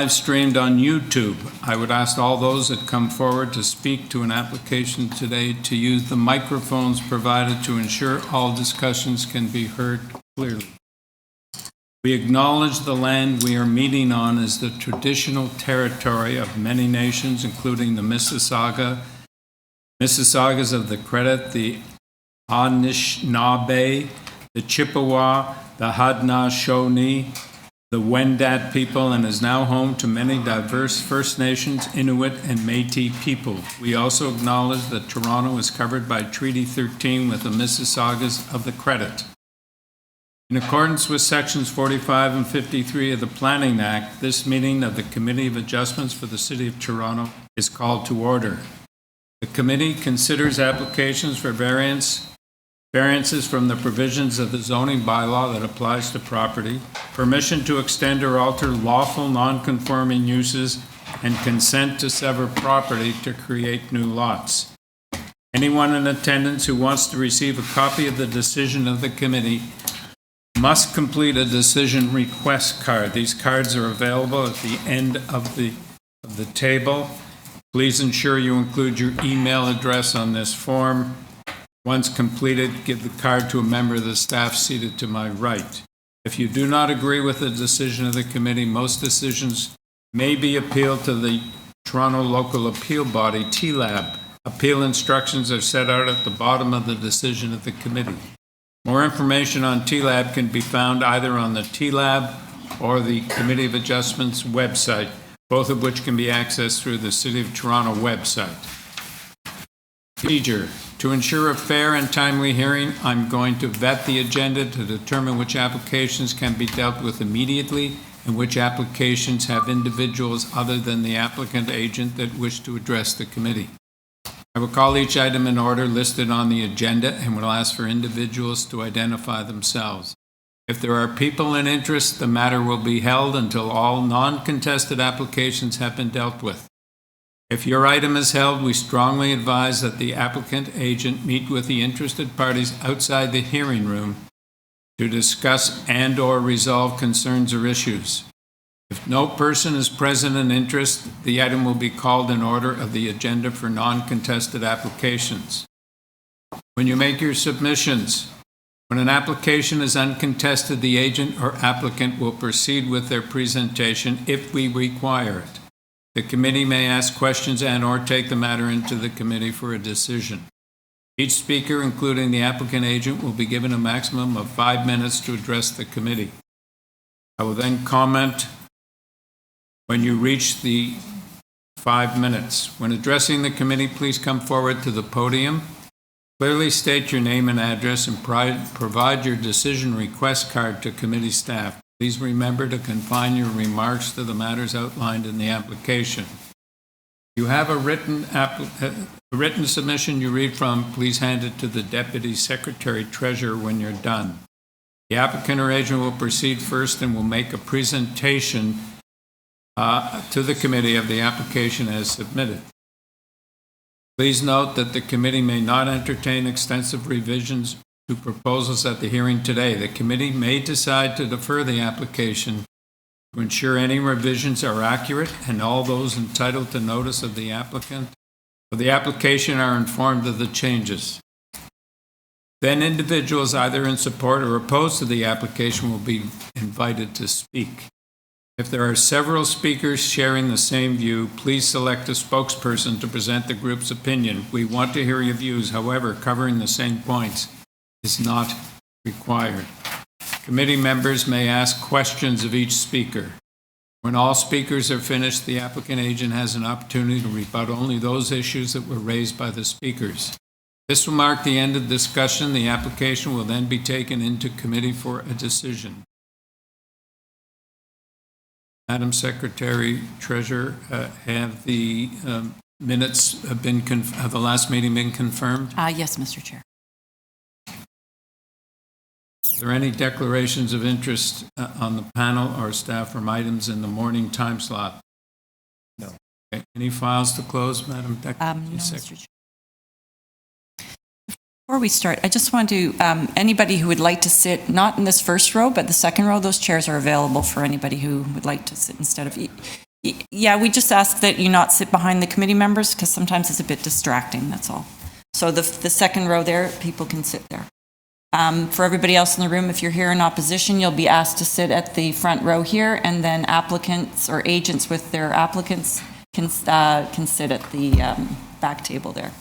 Live streamed on YouTube. I would ask all those that come forward to speak to an application today to use the microphones provided to ensure all discussions can be heard clearly. We acknowledge the land we are meeting on is the traditional territory of many nations, including the Mississaugas of the Credit, the Anishinaabe, the Chippewa, the Haudenosaunee, the Wendat people, and is now home to many diverse First Nations, Inuit, and Métis people. We also acknowledge that Toronto is covered by Treaty 13 with the Mississaugas of the Credit. In accordance with Sections 45 and 53 of the Planning Act, this meeting of the Committee of Adjustments for the City of Toronto is called to order. The committee considers applications for variances from the provisions of the zoning bylaw that applies to property, permission to extend or alter lawful non-conforming uses, and consent to sever property to create new lots. Anyone in attendance who wants to receive a copy of the decision of the committee must complete a decision request card. These cards are available at the end of the table. Please ensure you include your email address on this form. Once completed, give the card to a member of the staff seated to my right. If you do not agree with the decision of the committee, most decisions may be appealed to the Toronto Local Appeal Body, TLAB. Appeal instructions are set out at the bottom of the decision of the committee. More information on TLAB can be found either on the TLAB or the Committee of Adjustments website, both of which can be accessed through the City of Toronto website. Procedure. To ensure a fair and timely hearing, I'm going to vet the agenda to determine which applications can be dealt with immediately and which applications have individuals other than the applicant agent that wish to address the committee. I will call each item in order listed on the agenda and will ask for individuals to identify themselves. If there are people in interest, the matter will be held until all non-contested applications have been dealt with. If your item is held, we strongly advise that the applicant agent meet with the interested parties outside the hearing room to discuss and/or resolve concerns or issues. If no person is present in interest, the item will be called in order of the agenda for non-contested applications. When you make your submissions, when an application is uncontested, the agent or applicant will proceed with their presentation if we require it. The committee may ask questions and/or take the matter into the committee for a decision. Each speaker, including the applicant agent, will be given a maximum of 5 minutes to address the committee. I will then comment when you reach the 5 minutes. When addressing the committee, please come forward to the podium. Clearly state your name and address and provide your decision request card to committee staff. Please remember to confine your remarks to the matters outlined in the application. If you have a written submission you read from, please hand it to the Deputy Secretary Treasurer when you're done. The applicant or agent will proceed first and will make a presentation to the committee of the application as submitted. Please note that the committee may not entertain extensive revisions to proposals at the hearing today. The committee may decide to defer the application to ensure any revisions are accurate and all those entitled to notice of the applicant or the application are informed of the changes. Then individuals either in support or opposed to the application will be invited to speak. If there are several speakers sharing the same view, please select a spokesperson to present the group's opinion. We want to hear your views, however, covering the same points is not required. Committee members may ask questions of each speaker. When all speakers are finished, the applicant agent has an opportunity to rebut only those issues that were raised by the speakers. This will mark the end of discussion. The application will then be taken into committee for a decision. Madam Secretary Treasurer, have the minutes of the last meeting been confirmed? Yes, Mr. Chair. Are there any declarations of interest on the panel or staff from items in the morning time slot? No. Okay. Any files to close, Madam Secretary? No, Mr. Chair. Before we start, I just want to, anybody who would like to sit, not in this first row, but the second row, those chairs are available for anybody who would like to sit instead of Yeah, we just ask that you not sit behind the committee members because sometimes it's a bit distracting, that's all. So the second row there, people can sit there. For everybody else in the room, if you're here in opposition, you'll be asked to sit at the front row here, and then applicants or agents with their applicants can sit at the back table there.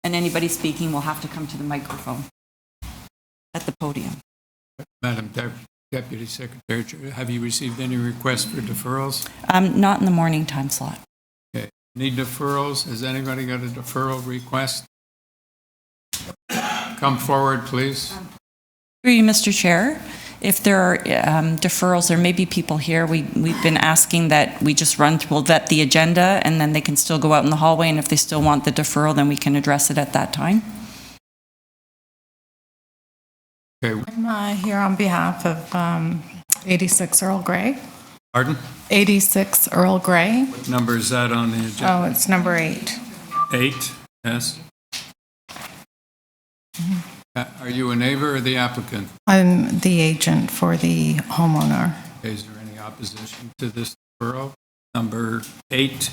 And anybody speaking will have to come to the microphone at the podium. Madam Deputy Secretary, have you received any requests for deferrals? Not in the morning time slot. Okay. Any deferrals? Has anybody got a deferral request? Come forward, please. Through you, Mr. Chair, if there are deferrals, there may be people here. We've been asking that we just we'll vet the agenda, and then they can still go out in the hallway, and if they still want the deferral, then we can address it at that time. Okay. I'm here on behalf of 86 Earl Grey. Pardon? 86 Earl Grey. What number is that on the agenda? Oh, it's number 8. 8, yes. Are you a neighbor or the applicant? I'm the agent for the homeowner. Is there any opposition to this deferral? Number 8,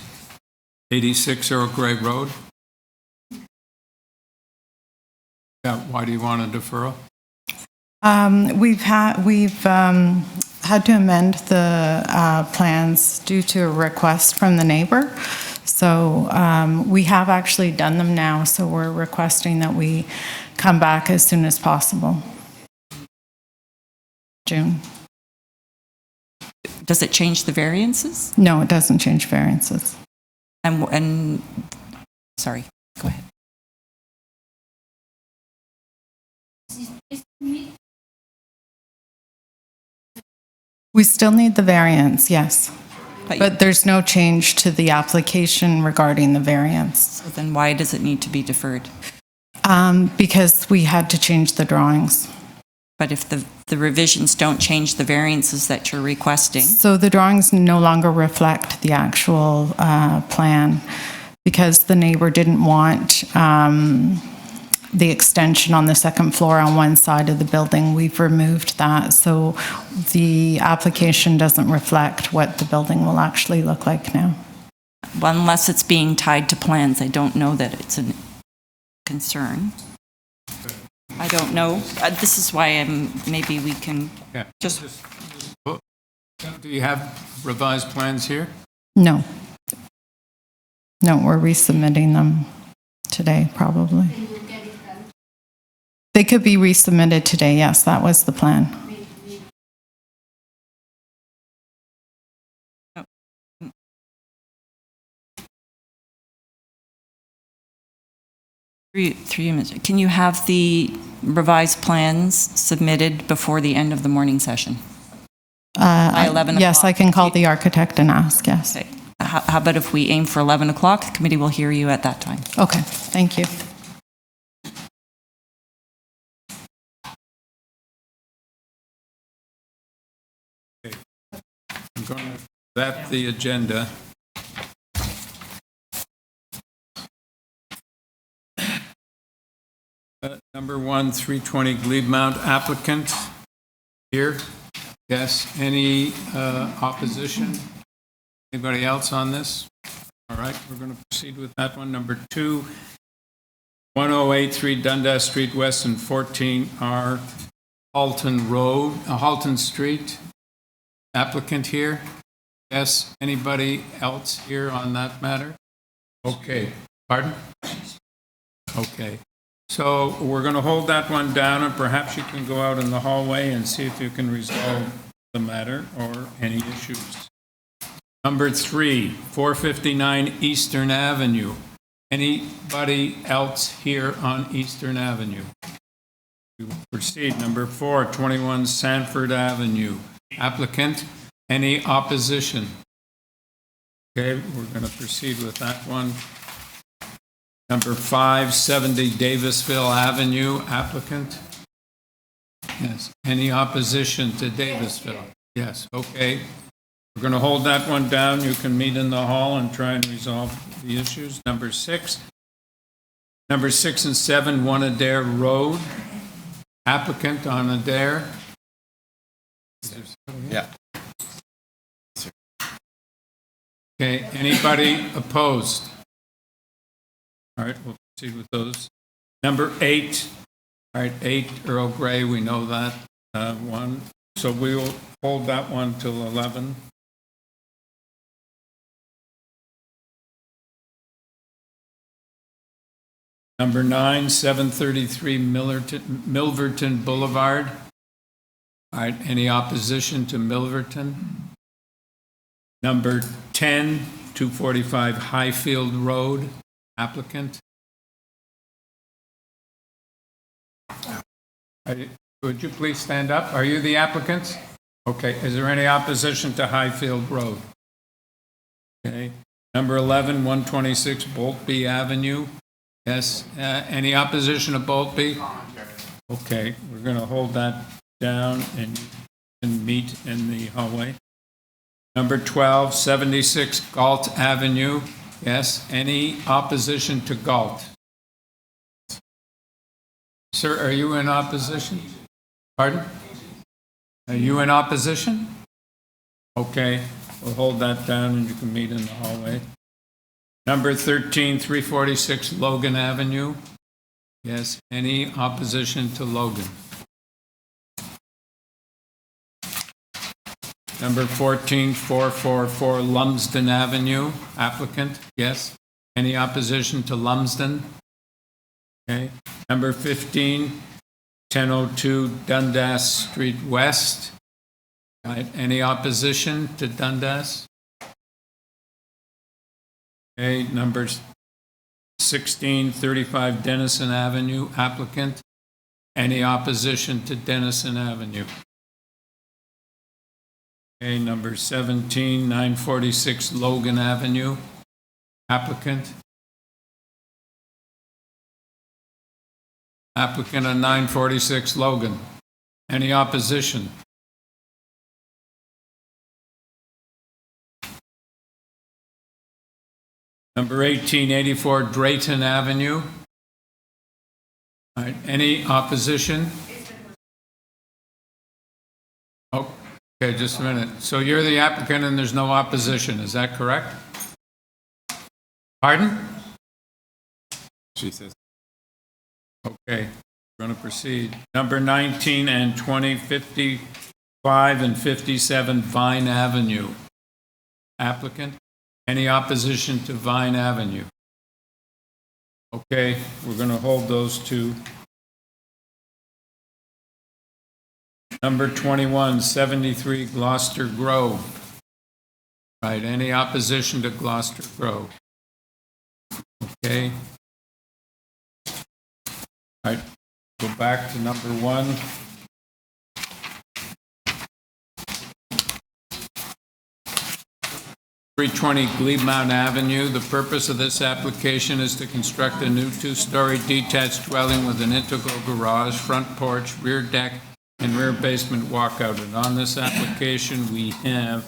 86 Earl Grey Road? Yeah, why do you want a deferral? We've had to amend the plans due to a request from the neighbor. So we have actually done them now, so we're requesting that we come back as soon as possible. June. Does it change the variances? No, it doesn't change variances. And sorry, go ahead. We still need the variance, yes. But there's no change to the application regarding the variance. So then why does it need to be deferred? Because we had to change the drawings. But if the revisions don't change the variances that you're requesting? So the drawings no longer reflect the actual plan because the neighbor didn't want the extension on the second floor on one side of the building. We've removed that, so the application doesn't reflect what the building will actually look like now. Well, unless it's being tied to plans, I don't know that it's a concern. I don't know. This is why maybe we can just... Do you have revised plans here? No. No, we're resubmitting them today, probably. They could be resubmitted today, yes, that was the plan. Can you have the revised plans submitted before the end of the morning session? By 11 o'clock? Yes, I can call the architect and ask, yes. Okay. How about if we aim for 11 o'clock? The committee will hear you at that time. Okay, thank you. I'm going to vet the agenda. Number 1, 320 GLEBEMOUNT applicant here. Yes. Any opposition? Anybody else on this? All right, we're going to proceed with that one. Number 2, 1083 Dundas Street West and 14R Halton Street. Applicant here? Yes. Anybody else here on that matter? Okay. Pardon? Okay. So we're going to hold that one down, and perhaps you can go out in the hallway and see if you can resolve the matter or any issues. Number 3, 459 Eastern Avenue. Anybody else here on Eastern Avenue? We will proceed. Number 4, 21 Sanford Avenue. Applicant, any opposition? Okay, we're going to proceed with that one. Number 5, 70 Davisville Avenue. Applicant? Yes. Any opposition to Davisville? Yes. Okay. We're going to hold that one down. You can meet in the hall and try and resolve the issues. Number 6 and 7, 1 ADAIR Road. Applicant on ADAIR. Yeah. Okay, anybody opposed? All right, we'll proceed with those. Number 8, all right, 8, Earl Grey, we know that one. So we will hold that one till 11. Number 9, 733 Milverton Boulevard. All right, any opposition to Milverton? Number 10, 245 Highfield Road, applicant. Would you please stand up? Are you the applicant? Okay, is there any opposition to Highfield Road? Okay. Number 11, 126 BOULTBEE Avenue. Yes, any opposition to BOULTBEE? Okay, we're going to hold that down and you can meet in the hallway. Number 12, 76 Galt Avenue. Yes, any opposition to Galt? Sir, are you in opposition? Pardon? Are you in opposition? Okay, we'll hold that down and you can meet in the hallway. Number 13, 346 Logan Avenue. Yes, any opposition to Logan? Number 14, 444 Lumsden Avenue, applicant. Yes, any opposition to Lumsden? Okay. Number 15, 1002 Dundas Street West. Right. Any opposition to Dundas? Okay. Number 16, 35 Denison Avenue, applicant. Any opposition to Denison Avenue? Okay. Number 17, 946 Logan Avenue, applicant. Applicant on 946 Logan. Any opposition? Number 1884 Drayton Avenue. All right, any opposition? Oh, okay, just a minute. So you're the applicant and there's no opposition, is that correct? Pardon? She says. Okay, we're going to proceed. Number 19 and 20, 55 and 57 Vine Avenue. Applicant, any opposition to Vine Avenue? Okay, we're going to hold those two. Number 21, 73 Gloucester Grove. Right, any opposition to Gloucester Grove? Okay. All right, go back to number 1. .320 GLEBEMOUNT Avenue. The purpose of this application is to construct a new 2-story detached dwelling with an integral garage, front porch, rear deck, and rear basement walkout. And on this application, we have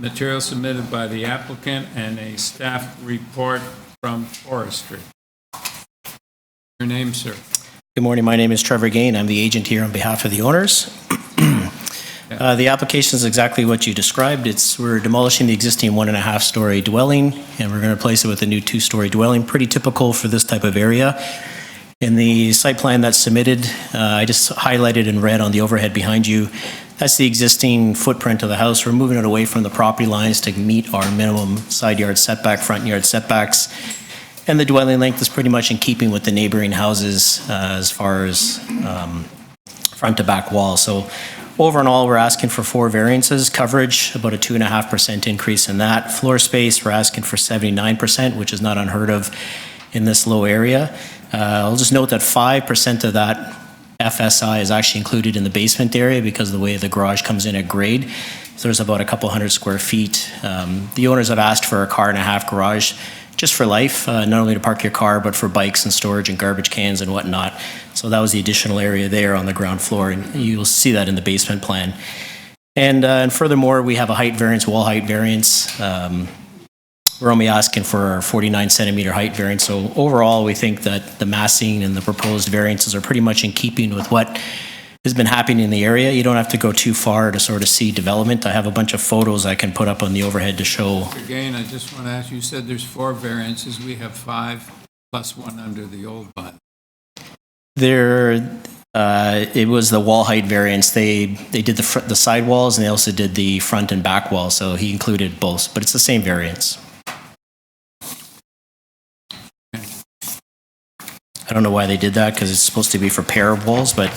material submitted by the applicant and a staff report from Forestry. Your name, sir? Good morning. My name is Trevor Gain. I'm the agent here on behalf of the owners. The application is exactly what you described. We're demolishing the existing 1.5-story dwelling, and we're going to replace it with a new 2-story dwelling. Pretty typical for this type of area. In the site plan that's submitted, I just highlighted in red on the overhead behind you. That's the existing footprint of the house. We're moving it away from the property lines to meet our minimum side yard setback, front yard setbacks. And the dwelling length is pretty much in keeping with the neighboring houses as far as front to back wall. So over and all, we're asking for 4 variances. Coverage, about a 2.5% increase in that. Floor space, we're asking for 79%, which is not unheard of in this low area. I'll just note that 5% of that FSI is actually included in the basement area because of the way the garage comes in at grade. So there's about a couple hundred square feet. The owners have asked for a 1.5 car garage just for life, not only to park your car, but for bikes and storage and garbage cans and whatnot. So that was the additional area there on the ground floor, and you'll see that in the basement plan. And furthermore, we have a height variance, wall height variance. We're only asking for a 49 centimeter height variance. So overall, we think that the massing and the proposed variances are pretty much in keeping with what has been happening in the area. You don't have to go too far to sort of see development. I have a bunch of photos I can put up on the overhead to show. Again, I just want to ask, you said there's 4 variances. We have 5 plus 1 under the old bylaw. It was the wall height variance. They did the side walls, and they also did the front and back walls, so he included both, but it's the same variance. I don't know why they did that, because it's supposed to be for pair of walls, but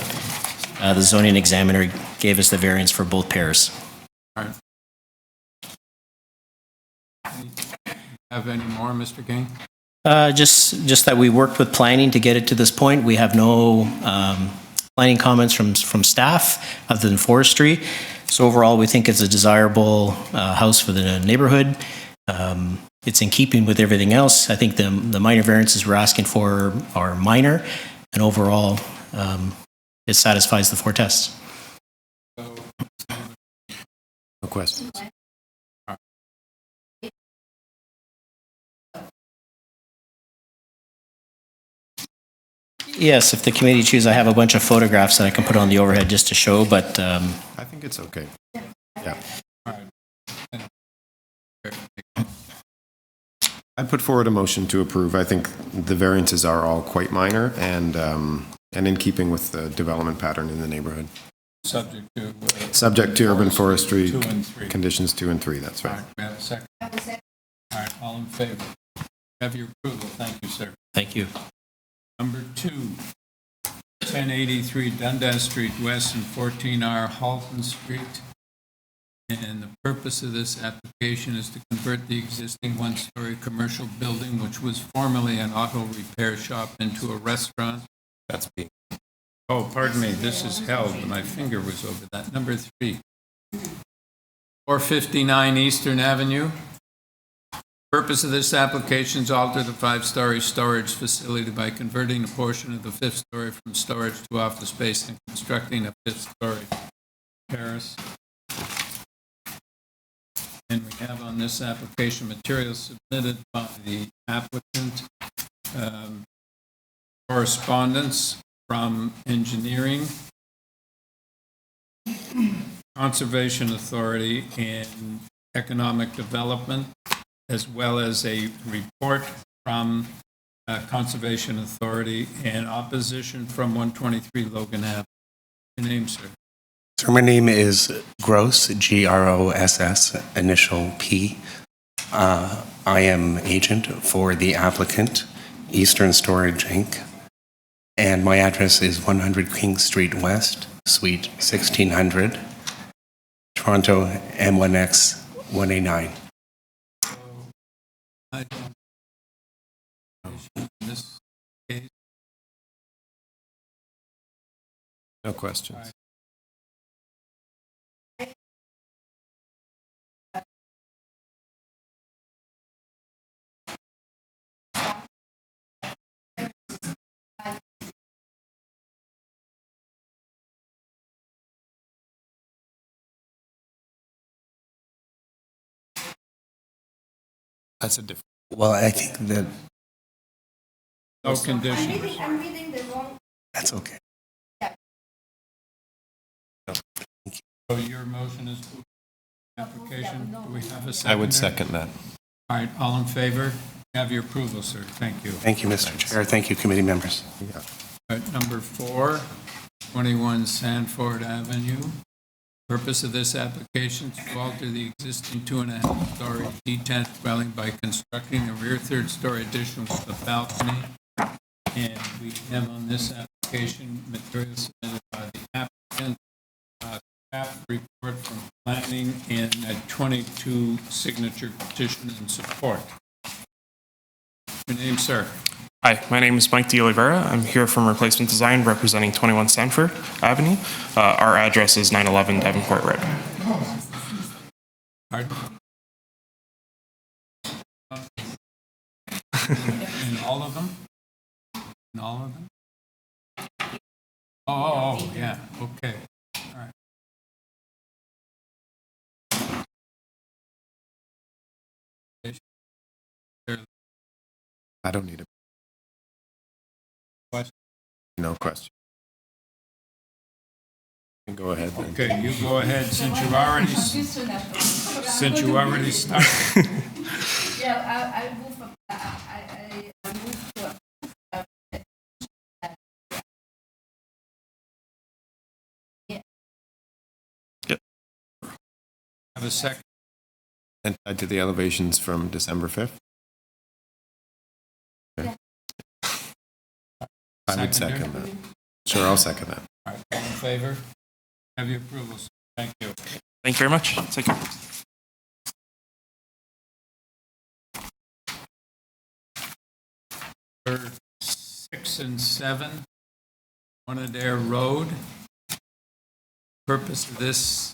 the zoning examiner gave us the variance for both pairs. All right. Have any more, Mr. King? Just that we worked with planning to get it to this point. We have no planning comments from staff other than forestry. So overall, we think it's a desirable house for the neighborhood. It's in keeping with everything else. I think the minor variances we're asking for are minor, and overall, it satisfies the 4 tests. No questions. Yes, if the committee chooses, I have a bunch of photographs that I can put on the overhead just to show, but I think it's okay. Yeah. I put forward a motion to approve. I think the variances are all quite minor and in keeping with the development pattern in the neighborhood. Subject to urban forestry 2 and 3. conditions 2 and 3. That's All right. right, we have a second. All right, all in favor? Have your approval. Thank you, sir. thank you. Number 2, 1083 Dundas Street West and 14R Halton Street. And the purpose of this application is to convert the existing 1-story commercial building, which was formerly an auto repair shop, into a restaurant. That's B. Oh, pardon me, this is held, but my finger was over that. Number 3, 459 Eastern Avenue. Purpose of this application is to alter the 5-story storage facility by converting a portion of the 5th story from storage to office space and constructing a 5th-story terrace. And we have on this application materials submitted by the applicant, correspondence from engineering, Conservation Authority, and Economic Development, as well as a report from Conservation Authority and opposition from 123 Logan Avenue. Your name, sir? So my name is Gross, Gross, initial P. I am agent for the applicant, Eastern Storage, Inc. And my address is 100 King Street West, Suite 1600, Toronto, M1X 1A9. I don't. In this case, No questions. That's a different. Well, I think that no conditions. I'm reading the wrong. that's okay. So your motion is to application. Do we have a second? I would second that. All right, all in favor? Have your approval, sir. Thank you. Thank you, Mr. Chair. Thank you, committee members. Yeah. All right, number 4, 21 Sanford Avenue. Purpose of this application is to alter the existing 2.5-story detached dwelling by constructing a rear 3rd-story addition with a balcony. And we have on this application materials submitted by the applicant, staff report from planning, and a 22 signature petition in support. Your name, sir? Hi, my name is Mike De Oliveira. I'm here from Replacement Design representing 21 Sanford Avenue. Our address is 911 Davenport Road. Pardon? In all of them? In all of them? Oh, yeah, okay. All right. I don't need a Question? no question. Go ahead then. Okay, you go ahead since you already started. Yeah, I move from, I move to, Have a second. And tied to the elevations from December 5th? Okay. I would second that. Sure, I'll second that. All right, all in favor? Have your approval, sir. Thank you. Thank you very much. Take care. Number 6 and 7, ADAIR Road. Purpose of this,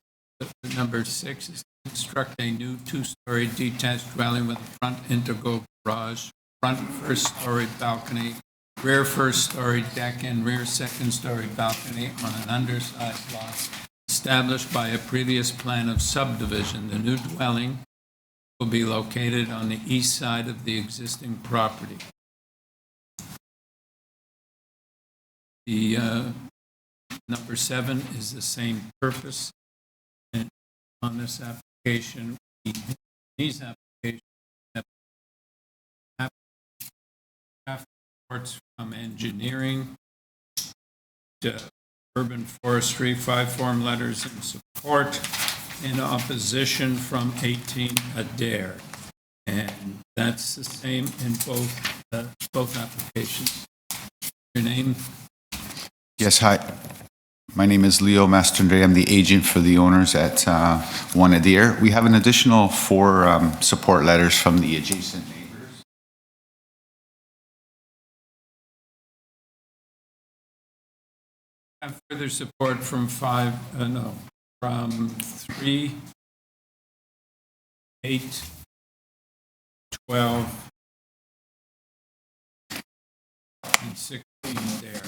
number 6, is to construct a new 2-story detached dwelling with a front integral garage, front first-story balcony, rear first-story deck, and rear second-story balcony on an undersized lot established by a previous plan of subdivision. The new dwelling will be located on the east side of the existing property. The number 7 is the same purpose. And on this application, these applications have reports from engineering to urban forestry, 5 form letters in support, in opposition from 18 ADAIR. And that's the same in both applications. Your name? Yes, hi. My name is Leo Mastrandre. I'm the agent for the owners at 1 ADAIR. We have an additional 4 support letters from the adjacent neighbors. Have further support from 3, 8, 12, and 16 there.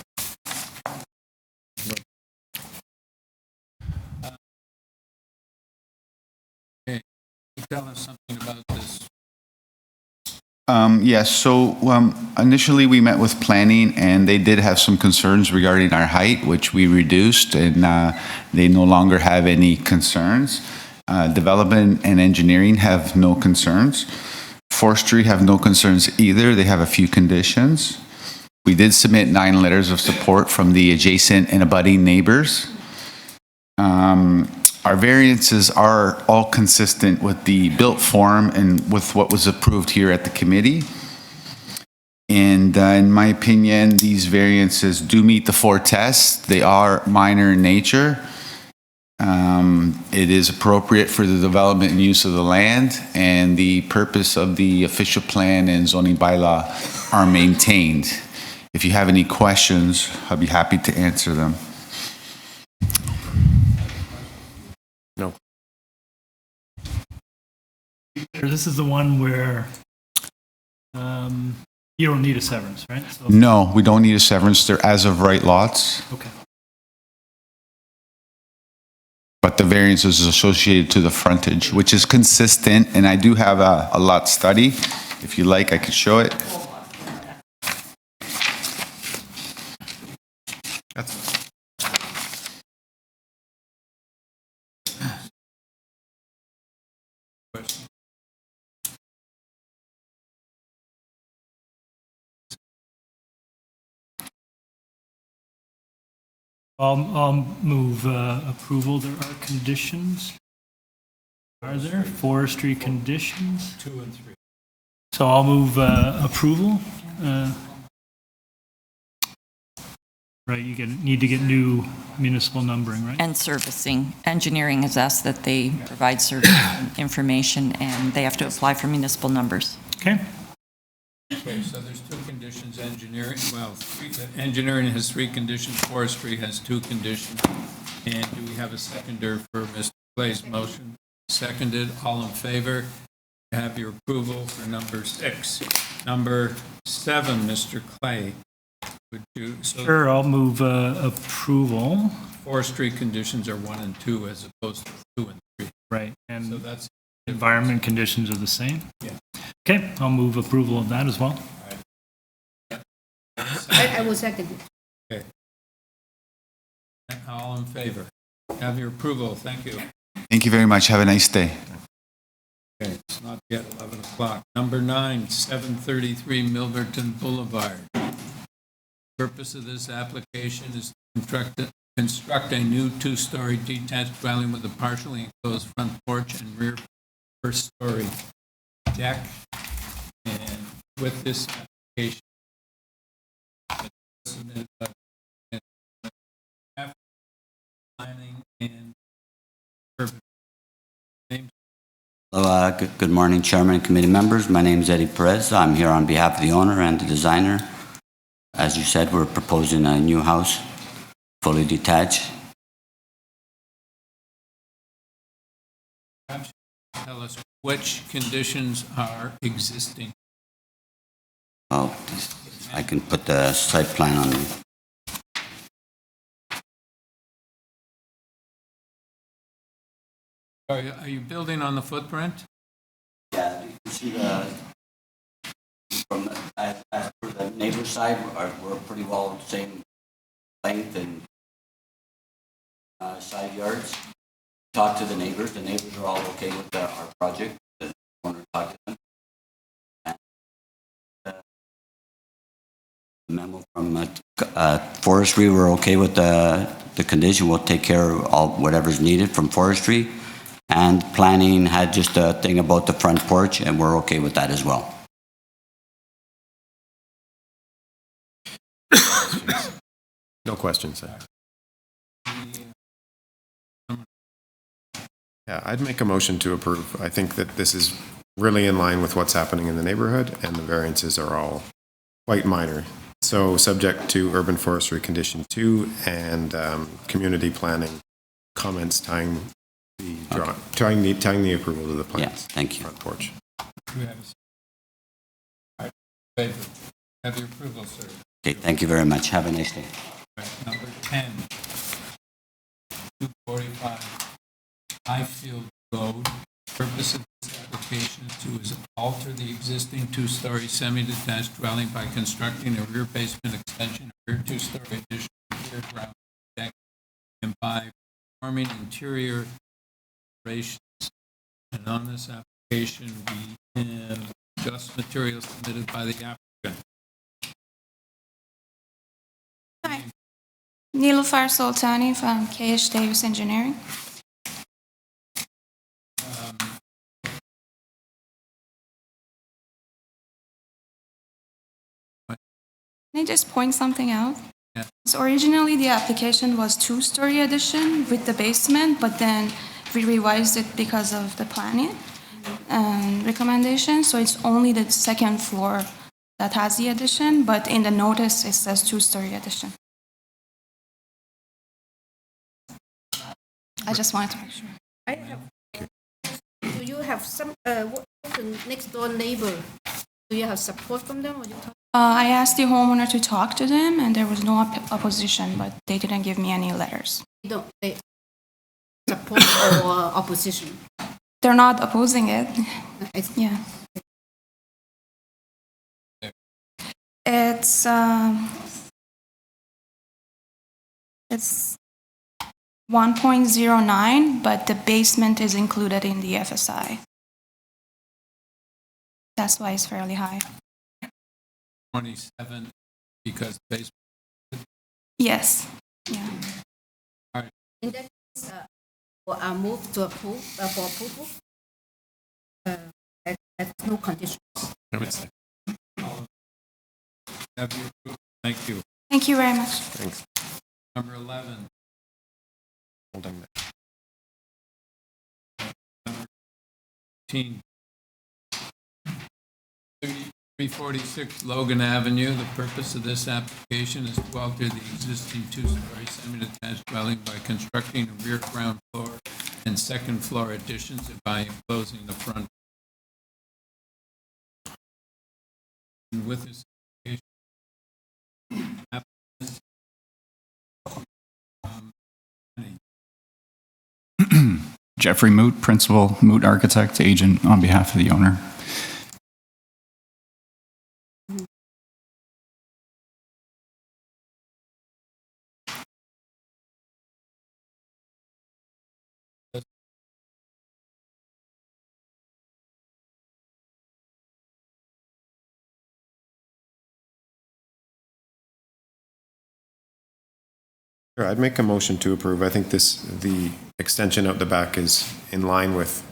Okay, tell us something about this. Yes, so initially we met with planning and they did have some concerns regarding our height, which we reduced, and they no longer have any concerns. Development and engineering have no concerns. Forestry have no concerns either. They have a few conditions. We did submit 9 letters of support from the adjacent and abutting neighbors. Our variances are all consistent with the built form and with what was approved here at the committee. And in my opinion, these variances do meet the 4 tests. They are minor in nature. It is appropriate for the development and use of the land, and the purpose of the official plan and zoning bylaw are maintained. If you have any questions, I'll be happy to answer them. No. This is the one where you don't need a severance, right? So, No, we don't need a severance. They're as of right lots, okay. but the variance is associated to the frontage, which is consistent, and I do have a lot study. If you like, I could show it. I'll move approval. There are conditions. Are there forestry conditions? 2 and 3. So I'll move approval. Right, you need to get new municipal numbering, right? And servicing. Engineering has asked that they provide service information, and they have to apply for municipal numbers. Okay. Okay, so there's 2 conditions, engineering, engineering has 3 conditions, forestry has 2 conditions. And do we have a seconder for Mr. Clay's motion? Seconded, all in favor? Have your approval for number 6. Number 7, Mr. Clay, would you? So Sure, I'll move approval. forestry conditions are 1 and 2 as opposed to 2 and 3. Right, So and that's, environment conditions are the same? Yeah. Okay, I'll move approval of that as well. I will second it. all in favor? Have your approval. Thank you. Thank you very much. Have a nice day. Okay, it's not yet 11 o'clock. Number 9, 733 Milverton Boulevard. Purpose of this application is to construct a new two-story detached dwelling with a partially enclosed front porch and rear first-story deck. And with this application, it's submitted by planning and urban. Names. Hello, good morning, Chairman and committee members. My name is Eddie Perez. I'm here on behalf of the owner and the designer. As you said, we're proposing a new house, fully detached. Tell us which conditions are existing. Well, I can put the site plan on. Are you building on the footprint? Yeah, you can see the, from the, as per the neighbor side, we're pretty well the same length and side yards. Talk to the neighbors are all okay with our project. The owner talked to them. And, the memo from Forestry, we're okay with the condition. We'll take care of all whatever's needed from Forestry. And planning had just a thing about the front porch, and we're okay with that as well. No questions. Yeah, I'd make a motion to approve. I think that this is really in line with what's happening in the neighborhood, and the variances are all quite minor. So subject to urban forestry condition 2 and community planning comments tying the approval to the plans. Yes, thank you. Front porch. Do we have a favor? Have your approval, sir. Okay, thank you very much. Have a nice day. Right, number 10, 245 HIGHFIELD Road. Purpose of this application is to alter the existing two-story semi-detached dwelling by constructing a rear basement extension, a rear two-story addition, rear ground deck, and by performing interior operations. And on this application, we have just materials submitted by the applicant. Hi. Nilufar Sultani from KH Davis Engineering. Can I just point something out? Yeah. So originally the application was two-story addition with the basement, but then we revised it because of the planning and recommendation. So it's only the second floor that has the addition, but in the notice it says two-story addition. I just wanted to make sure. I have. Do you have some what the next door neighbor? Do you have support from them, or you talk? I asked the homeowner to talk to them, and there was no opposition, but they didn't give me any letters. They support or opposition? They're not opposing it. Yeah. It's 1.09, but the basement is included in the FSI. That's why it's fairly high. 27 because basement. Yes. Yeah. All right. In that case, I move to approve for approval. At no conditions. Have you approved? Thank you. Thank you very much. Thanks. Number 11. Hold on. Number 15. 346 Logan Avenue. The purpose of this application is to alter the existing two-story semi-detached dwelling by constructing a rear ground floor and second floor additions and by enclosing the front. And with this application, Jeffrey Moot, Principal Moot Architect, agent on behalf of the owner. Sure, I'd make a motion to approve. I think the extension out the back is in line with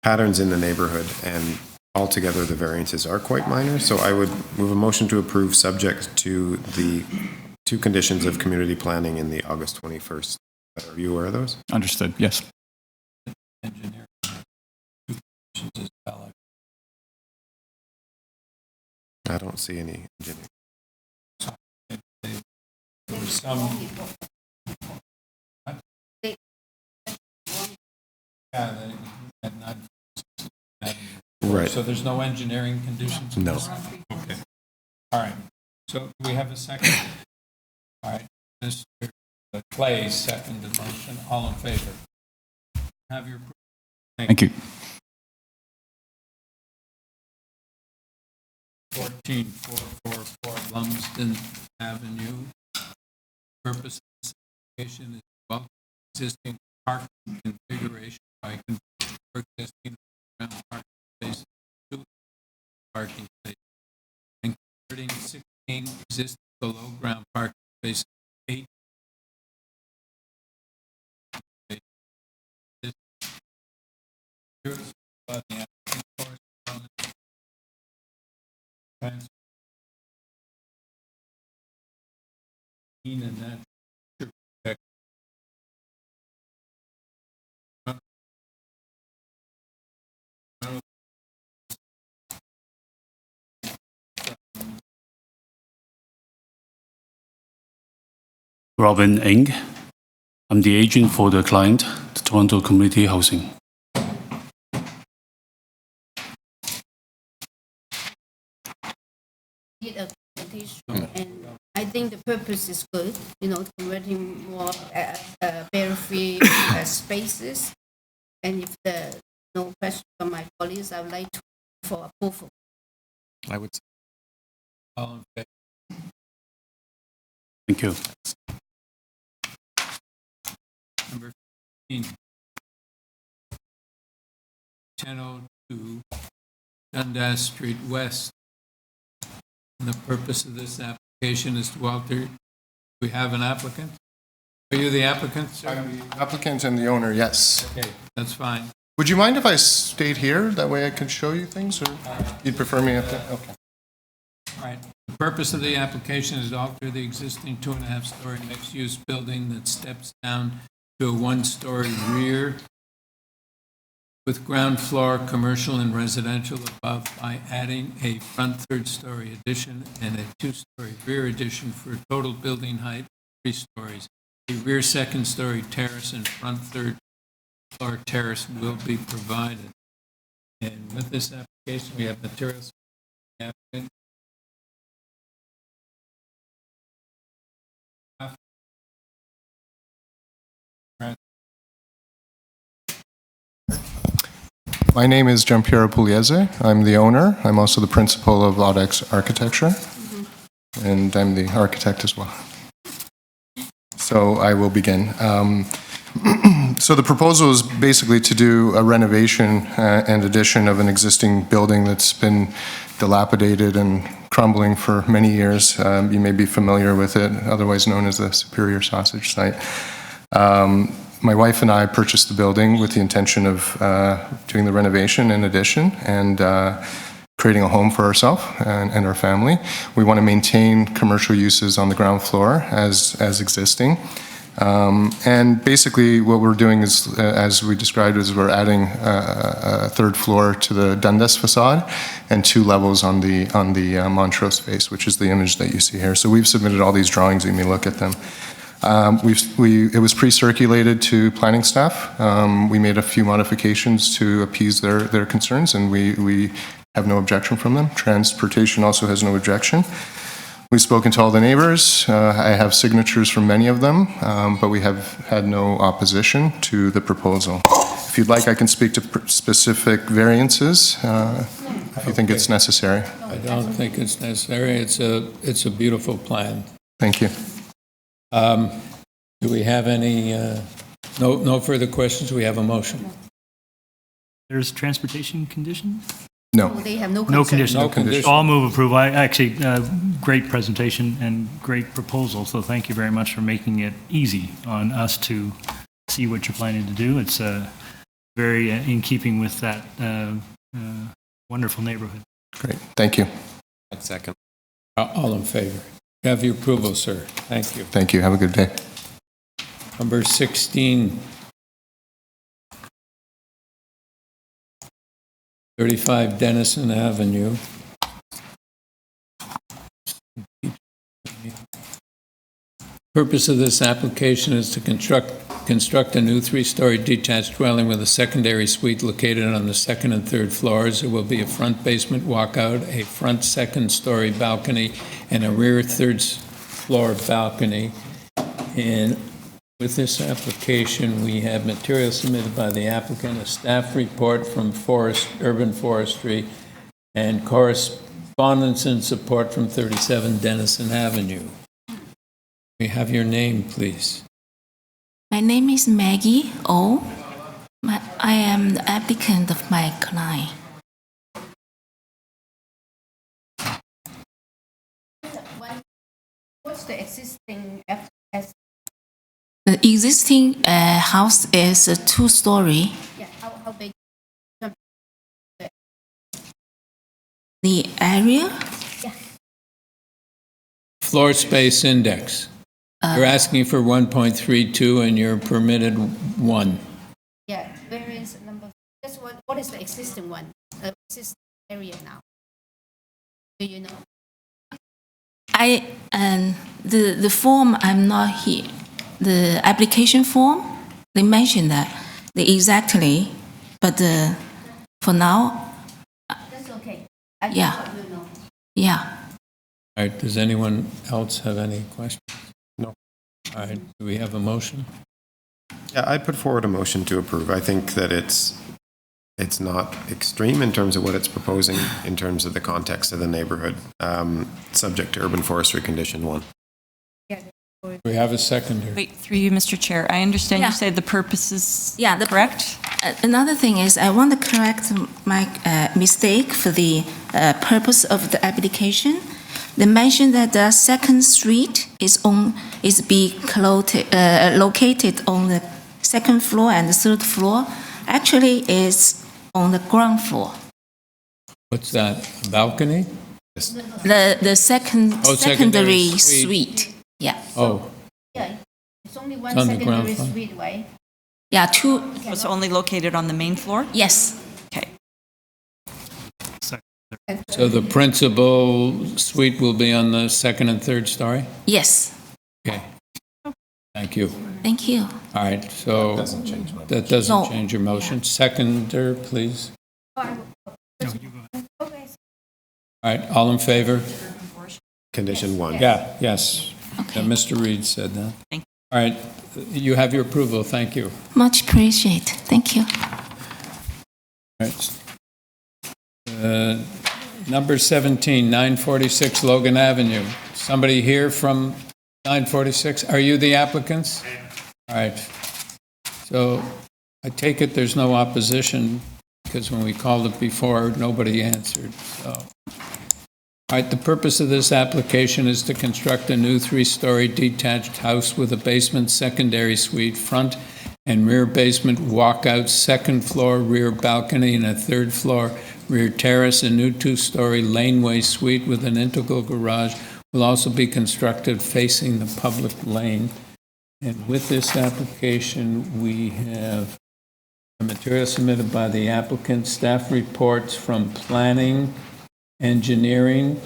patterns in the neighborhood, and altogether the variances are quite minor. So I would move a motion to approve subject to the 2 conditions of community planning in the August 21st. Are you aware of those? Understood, yes. Engineering. Two conditions is valid. I don't see any engineering. There was some. Yeah, they had not. Right. So there's no engineering conditions? No. Okay. All right. So do we have a second? All right. Mr. Clay, second the motion. All in favor? Have your. Thank you. 14444 Lumsden Avenue. Purpose of this application is to bulk existing parking configuration by converting existing ground parking spaces to parking spaces and converting 16 existing below ground parking spaces to 8. And that should protect. Robin Ng. I'm the agent for the client, the Toronto Community Housing. And I think the purpose is good, converting more bare-free spaces. And if there no question from my colleagues, I would like to for approval. I would. All in favor? Thank you. Number 15. 1002 Dundas Street West. And the purpose of this application is to alter. We have an applicant? Are you the applicant, sir? I'm the applicant and the owner, yes. Okay, that's fine. Would you mind if I stayed here? That way I could show you things, or you'd prefer me up there? Okay. All right. The purpose of the application is to alter the existing 2.5-story mixed-use building that steps down to a 1-story rear with ground floor commercial and residential above by adding a front 3rd-story addition and a 2-story rear addition for a total building height of 3 stories. A rear 2nd-story terrace and front 3rd-floor terrace will be provided. And with this application, we have materials. Applicant. My name is Giampiero Pugliese. I'm the owner. I'm also the principal of Audex Architecture, and I'm the architect as well. So I will begin. So the proposal is basically to do a renovation and addition of an existing building that's been dilapidated and crumbling for many years. You may be familiar with it, otherwise known as the Superior Sausage Site. My wife and I purchased the building with the intention of doing the renovation and addition and creating a home for ourselves and our family. We want to maintain commercial uses on the ground floor as existing. And basically what we're doing is, as we described, is we're adding a 3rd floor to the Dundas facade and 2 levels on the Montrose face, which is the image that you see here. So we've submitted all these drawings. You may look at them. It was pre-circulated to planning staff. We made a few modifications to appease their concerns, and we have no objection from them. Transportation also has no objection. We've spoken to all the neighbors. I have signatures from many of them, but we have had no opposition to the proposal. If you'd like, I can speak to specific variances if you think it's necessary. I don't think it's necessary. It's a beautiful plan. Thank you. Do we have any, no further questions? We have a motion. There's transportation conditions? No. They have no No conditions. No conditions. I'll move approval. I actually, great presentation and great proposal, so thank you very much for making it easy on us to see what you're planning to do. It's very in keeping with that wonderful neighborhood. Great, thank you. Second. All in favor? You have your approval, sir. Thank you. Thank you, have a good day. Number 16, 35 Denison Avenue. Purpose of this application is to construct a new 3-story detached dwelling with a secondary suite located on the second and third floors. There will be a front basement walkout, a front second-story balcony, and a rear third-floor balcony. And with this application, we have material submitted by the applicant, a staff report from Urban Forestry, and correspondence and support from 37 Denison Avenue. We have your name, please. My name is Maggie O. I am the applicant of my client. What's the existing The existing house is a 2-story. Yeah, how big? The area? Yeah. Floor space index. You're asking for 1.32 and you're permitted 1. Yeah, variance number. That's what is the existing one? Existing area now? Do you know? The form I'm not here. The application form, they mentioned that exactly, but for now. That's okay. Yeah. You know. Yeah. All right, does anyone else have any questions? No. All right, do we have a motion? Yeah, I'd put forward a motion to approve. I think that it's not extreme in terms of what it's proposing in terms of the context of the neighborhood, subject to urban forestry condition 1. We have a seconder. Wait, through you, Mr. Chair. I understand Yeah. you say the purpose is Yeah, correct? Another thing is I want to correct my mistake for the purpose of the application. They mentioned that the second street is located on the second floor and the third floor. Actually, is on the ground floor. What's that, a balcony? The secondary suite. Yeah. Oh. Yeah, it's only one on the ground secondary floor. suite, right? Yeah, 2. It's only located on the main floor? Yes. Okay. So the principal suite will be on the second and third story? Yes. Okay. Thank you. Thank you. All right, so that doesn't change your motion. Seconder, please. All right, all in favor? Condition 1. Yeah, yes. Okay. Yeah, Mr. Reed said that. Thank All right, you have your approval. Thank you. Much appreciate. Thank you. All right. Number 17, 946 Logan Avenue. Somebody here from 946? Are you the applicants? All right. So I take it there's no opposition because when we called it before, nobody answered. So, all right, the purpose of this application is to construct a new 3-story detached house with a basement secondary suite, front and rear basement walkout, second floor rear balcony, and a third floor rear terrace. A new 2-story laneway suite with an integral garage will also be constructed facing the public lane. And with this application, we have material submitted by the applicant, staff reports from planning, engineering,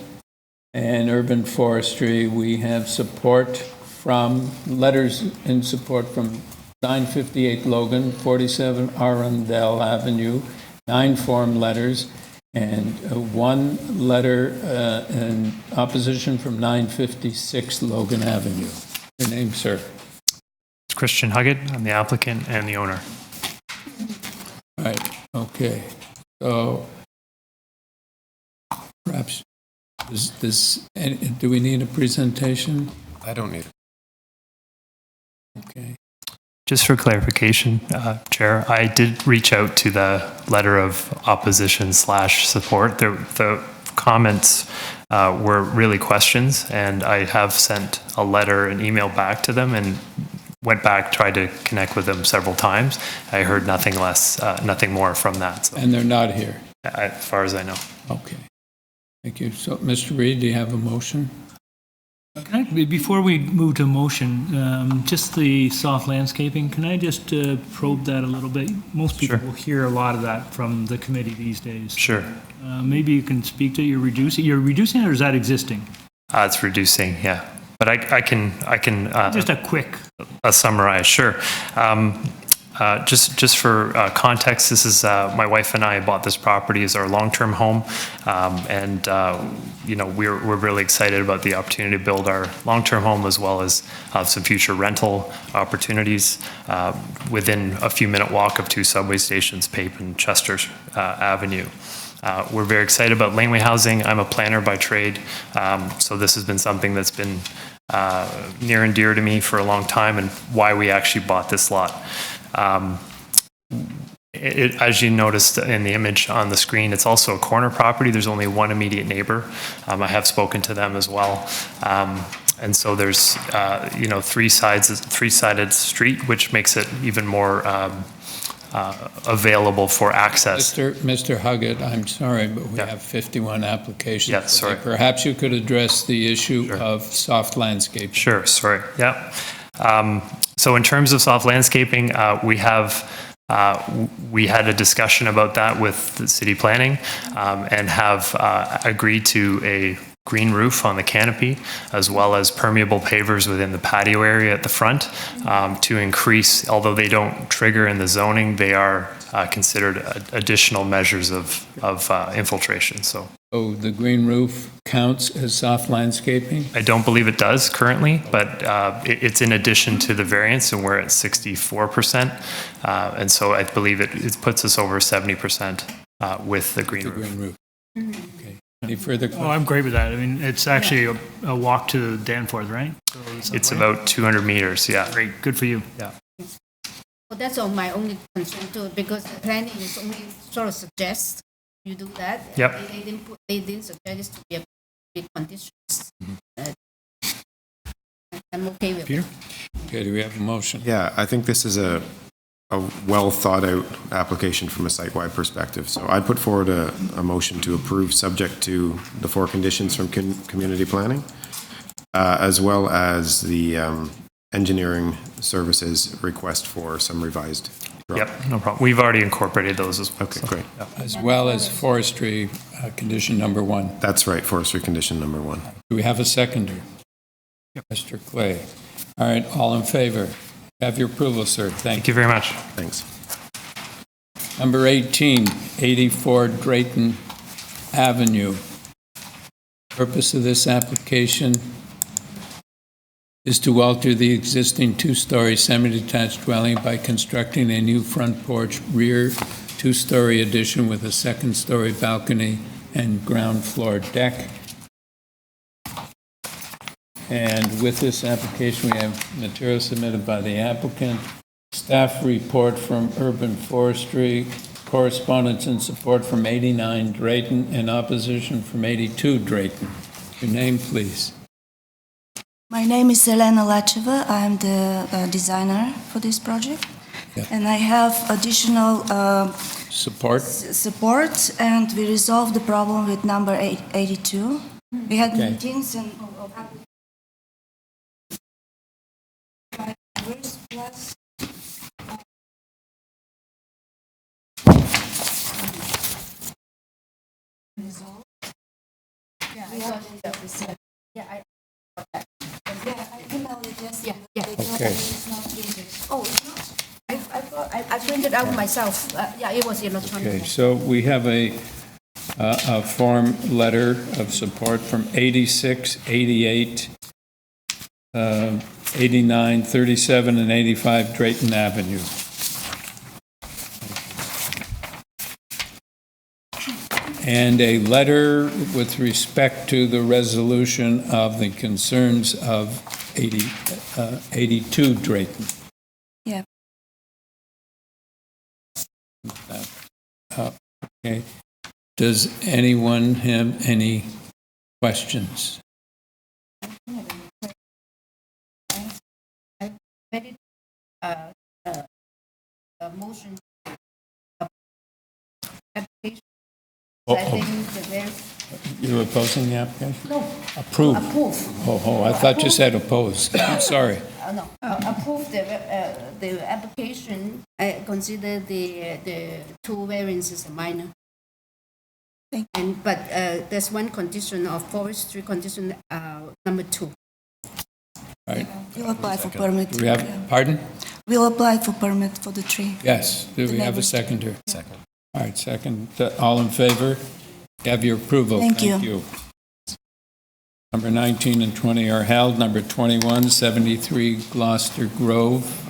and urban forestry. We have support from, letters in support from 958 Logan, 47 Arundel Avenue, 9 form letters, and 1 letter in opposition from 956 Logan Avenue. Your name, sir? It's Christian Huggett. I'm the applicant and the owner. All right, okay. So perhaps, do we need a presentation? I don't need it. Okay. Just for clarification, Chair, I did reach out to the letter of opposition / support. The comments were really questions, and I have sent a letter and email back to them and went back, tried to connect with them several times. I heard nothing more from that. So, And they're not here? as far as I know. Okay. Thank you. So, Mr. Reed, do you have a motion? Before we move to motion, just the soft landscaping, can I just probe that a little bit? Most people will hear a lot of that from the committee these days. Sure. Maybe you can speak to it. You're reducing it, or is that existing? It's reducing, yeah. But I can Just a quick summarize. Sure. Just for context, this is my wife and I bought this property as our long-term home, and we're really excited about the opportunity to build our long-term home as well as some future rental opportunities within a few-minute walk of two subway stations, Pape and Chester Avenue. We're very excited about laneway housing. I'm a planner by trade, so this has been something that's been near and dear to me for a long time, and why we actually bought this lot. As you noticed in the image on the screen, it's also a corner property. There's only one immediate neighbor. I have spoken to them as well. And so there's, three-sided street, which makes it even more available for access. Mr. Huggett, I'm sorry, but we have 51 applications. Yeah, sorry. Perhaps you could address the issue of soft landscape. Sure, sorry, yeah. So in terms of soft landscaping, we had a discussion about that with the city planning, and have agreed to a green roof on the canopy, as well as permeable pavers within the patio area at the front, to increase, although they don't trigger in the zoning, they are considered additional measures of infiltration. So the green roof counts as soft landscaping? I don't believe it does currently, but it's in addition to the variance, and we're at 64%. And so I believe it puts us over 70% with the green roof. Okay. Any further questions? Oh, I'm great with that. I mean, it's actually a walk to Danforth, right? So it's about 200 meters, yeah. Great, good for you. Yeah. Well, that's all my only concern too, because the planning is only sort of suggest you do that. Yep. They didn't suggest it to be a big condition. I'm okay with it. Okay, do we have a motion? Yeah, I think this is a well thought out application from a site-wide perspective. So I put forward a motion to approve subject to the 4 conditions from community planning, as well as the engineering services request for some revised drawing. Yep, no problem. We've already incorporated those as well. Okay, great. As well as forestry condition number 1. That's right, forestry condition number 1. Do we have a seconder? Yep. Mr. Clay. All right, all in favor? Have your approval, sir. Thank you very much. Thanks. Number 18, 84 Drayton Avenue. Purpose of this application is to alter the existing 2-story semi-detached dwelling by constructing a new front porch, rear 2-story addition with a 2nd-story balcony and ground floor deck. And with this application, we have material submitted by the applicant, staff report from Urban Forestry, correspondence and support from 89 Drayton, and opposition from 82 Drayton. Your name, please. My name is Elena Lacheva. I'm the designer for this project. Yeah. And I have additional support, and we resolved the problem with number 82. We had Okay. meetings and Okay. Oh, it's not. I printed out myself. Yeah, it was electronic. Okay, so we have a form letter of support from 86, 88, 89, 37, and 85 Drayton Avenue. And a letter with respect to the resolution of the concerns of 82 Drayton. Yeah. Okay. Does anyone have any questions? Motion application. Oh, I think the You're opposing the application? No. Approve. Approve. Oh, I thought you said oppose. I'm sorry. No, approve the application. I consider the two variances minor. But there's one condition of forestry condition number 2. All right. We'll apply for permit. Do we have, pardon? We'll apply for permit for the tree. Yes. Do we have a seconder? Second. All right, second. All in favor? You have your approval. Thank you. Number 19 and 20 are held. Number 21, 73 Gloucester Grove.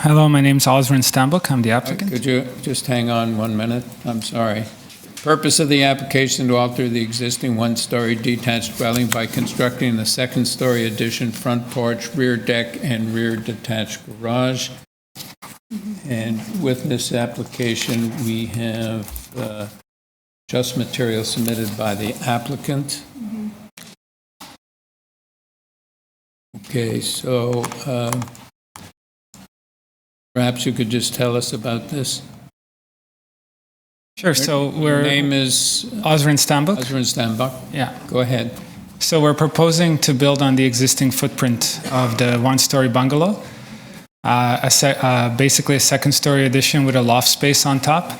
Hello, my name is Osrin Stambuk. I'm the applicant. Could you just hang on 1 minute? I'm sorry. Purpose of the application to alter the existing one-story detached dwelling by constructing a second-story addition, front porch, rear deck, and rear detached garage. And with this application, we have just material submitted by the applicant. Okay, so perhaps you could just tell us about this. Sure, so Your name is? Osrin Stambuk. Osrin Stambuk. Yeah. Go ahead. So we're proposing to build on the existing footprint of the one-story bungalow, basically a second-story addition with a loft space on top.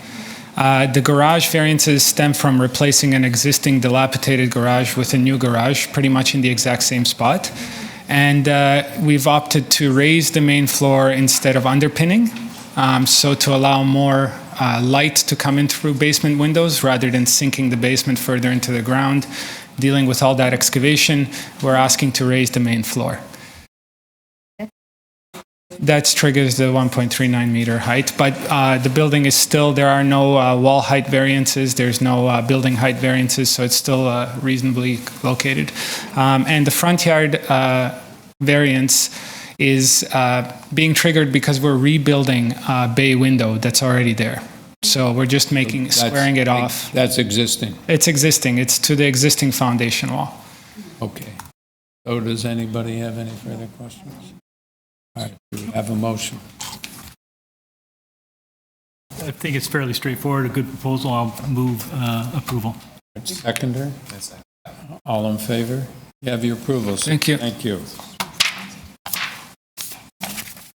The garage variances stem from replacing an existing dilapidated garage with a new garage, pretty much in the exact same spot. And we've opted to raise the main floor instead of underpinning, so to allow more light to come in through basement windows rather than sinking the basement further into the ground. Dealing with all that excavation, we're asking to raise the main floor. That triggers the 1.39 meter height, but the building is still, there are no wall height variances, there's no building height variances, so it's still reasonably located. And the front yard variance is being triggered because we're rebuilding a bay window that's already there. So we're just squaring it off. That's existing? It's existing. It's to the existing foundation wall. Okay. So does anybody have any further questions? All right, do we have a motion? I think it's fairly straightforward, a good proposal. I'll move approval. Seconder? All in favor? You have your approval. Thank you. Thank you.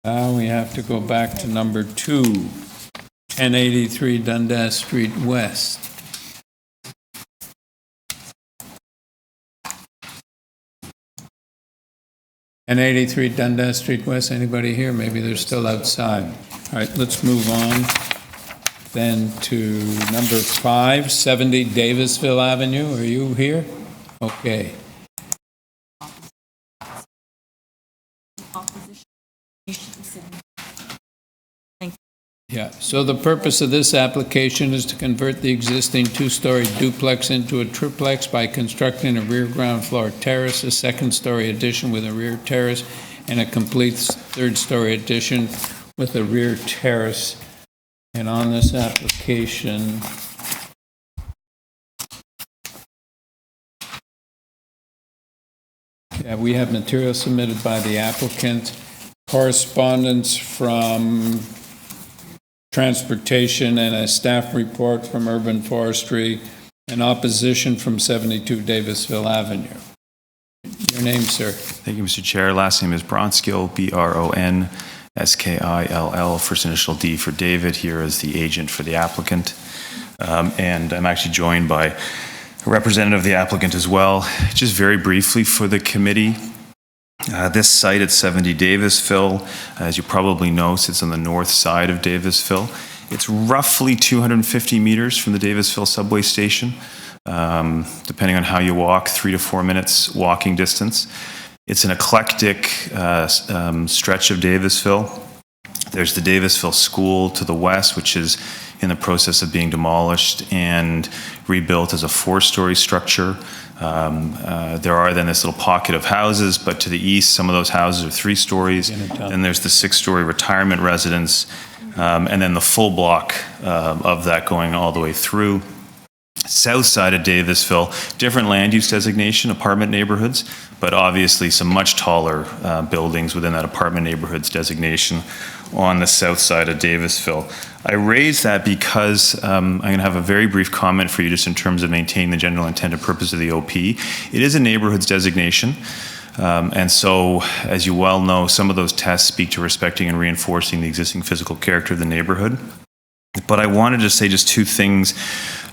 Now we have to go back to number 2, 1083 Dundas Street West. And 83 Dundas Street West, anybody here? Maybe they're still outside. All right, let's move on then to number 5, 70 Davisville Avenue. Are you here? Okay. Yeah, so the purpose of this application is to convert the existing two-story duplex into a triplex by constructing a rear ground floor terrace, a second-story addition with a rear terrace, and a complete third-story addition with a rear terrace. And on this application, yeah, we have material submitted by the applicant, correspondence from Transportation, and a staff report from Urban Forestry, and opposition from 72 Davisville Avenue. Your name, sir? Thank you, Mr. Chair. Last name is Bronskill, Bronskill, first initial D for David, here as the agent for the applicant. And I'm actually joined by a representative of the applicant as well. Just very briefly for the committee, this site at 70 Davisville, as you probably know, sits on the north side of Davisville. It's roughly 250 meters from the Davisville subway station, depending on how you walk, 3 to 4 minutes walking distance. It's an eclectic stretch of Davisville. There's the Davisville School to the west, which is in the process of being demolished and rebuilt as a 4-story structure. There are then this little pocket of houses, but to the east, some of those houses are 3 stories. Then there's the 6-story retirement residence, and then the full block of that going all the way through. South side of Davisville, different land use designation, apartment neighborhoods, but obviously some much taller buildings within that apartment neighborhoods designation on the south side of Davisville. I raise that because I'm going to have a very brief comment for you just in terms of maintaining the general intended purpose of the OP. It is a neighborhoods designation. And so, as you well know, some of those tests speak to respecting and reinforcing the existing physical character of the neighborhood. But I wanted to say just 2 things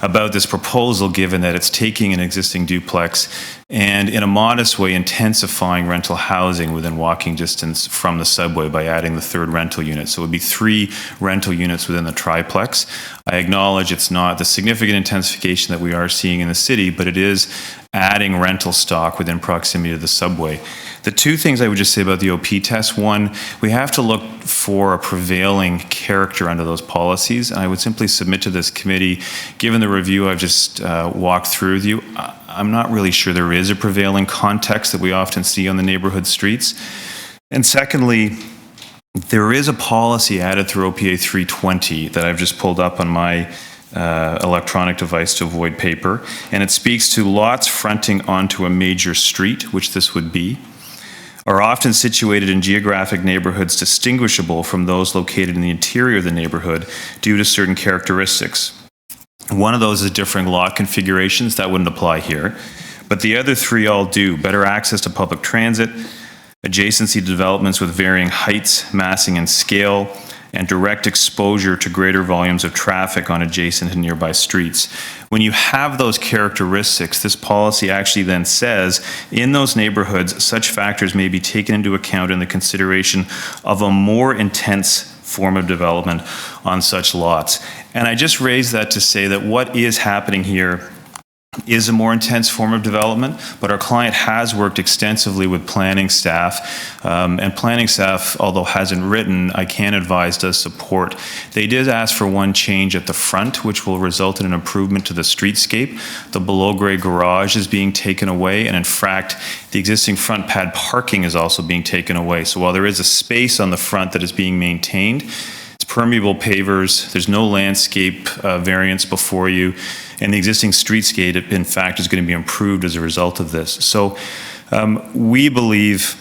about this proposal, given that it's taking an existing duplex and in a modest way intensifying rental housing within walking distance from the subway by adding the 3rd rental unit. So it would be 3 rental units within the triplex. I acknowledge it's not the significant intensification that we are seeing in the city, but it is adding rental stock within proximity to the subway. The 2 things I would just say about the OP test: 1, we have to look for a prevailing character under those policies. And I would simply submit to this committee, given the review I've just walked through with you, I'm not really sure there is a prevailing context that we often see on the neighborhood streets. And secondly, there is a policy added through OPA 320 that I've just pulled up on my electronic device to avoid paper, and it speaks to lots fronting onto a major street, which this would be, are often situated in geographic neighborhoods distinguishable from those located in the interior of the neighborhood due to certain characteristics. One of those is differing lot configurations. That wouldn't apply here. But the other 3 all do: better access to public transit, adjacency to developments with varying heights, massing, and scale, and direct exposure to greater volumes of traffic on adjacent and nearby streets. When you have those characteristics, this policy actually then says, in those neighborhoods, such factors may be taken into account in the consideration of a more intense form of development on such lots. And I just raise that to say that what is happening here is a more intense form of development, but our client has worked extensively with planning staff, and planning staff, although hasn't written, I can advise, does support. They did ask for 1 change at the front, which will result in an improvement to the streetscape. The below-grade garage is being taken away, and in fact, the existing front pad parking is also being taken away. So while there is a space on the front that is being maintained, it's permeable pavers, there's no landscape variance before you, and the existing streetscape, in fact, is going to be improved as a result of this. So we believe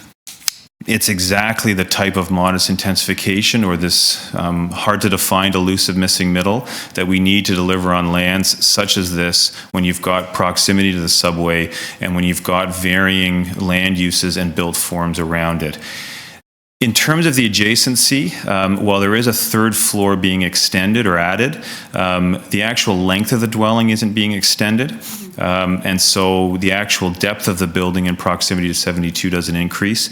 it's exactly the type of modest intensification, or this hard to define elusive missing middle, that we need to deliver on lands such as this when you've got proximity to the subway and when you've got varying land uses and built forms around it. In terms of the adjacency, while there is a 3rd floor being extended or added, the actual length of the dwelling isn't being extended. And so the actual depth of the building in proximity to 72 doesn't increase.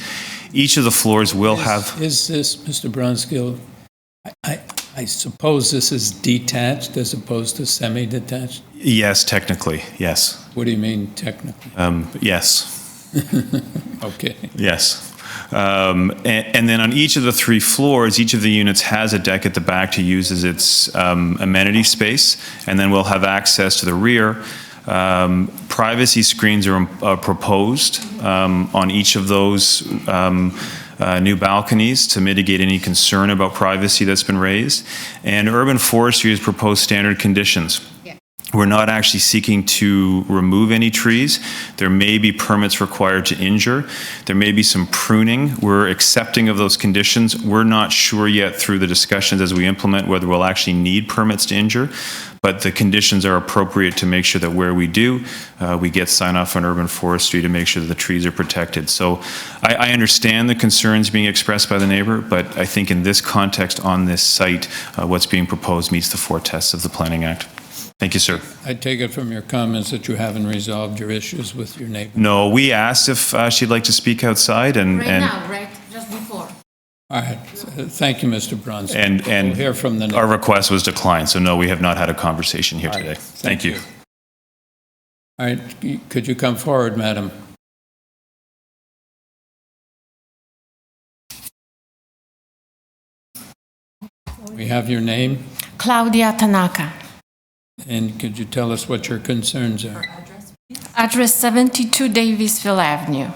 Each of the floors will have... Is this, Mr. Brunskill, I suppose this is detached as opposed to semi-detached? Yes, technically, yes. What do you mean technically? Yes. Okay. Yes. And then on each of the 3 floors, each of the units has a deck at the back to use as its amenity space, and then we'll have access to the rear. Privacy screens are proposed on each of those new balconies to mitigate any concern about privacy that's been raised. And urban forestry has proposed standard conditions. We're not actually seeking to remove any trees. There may be permits required to injure. There may be some pruning. We're accepting of those conditions. We're not sure yet through the discussions as we implement whether we'll actually need permits to injure, but the conditions are appropriate to make sure that where we do, we get sign off on urban forestry to make sure that the trees are protected. So I understand the concerns being expressed by the neighbor, but I think in this context on this site, what's being proposed meets the 4 tests of the Planning Act. Thank you, sir. I take it from your comments that you haven't resolved your issues with your neighbor. No, we asked if she'd like to speak outside, and now, right? Just before. All right. Thank you, Mr. Bronson. And we'll hear from the neighbor. Our request was declined, so no, we have not had a conversation here today. Thank you. All right. Could you come forward, madam? We have your name. Claudia Tanaka. And could you tell us what your concerns are? Address 72 Davisville Avenue,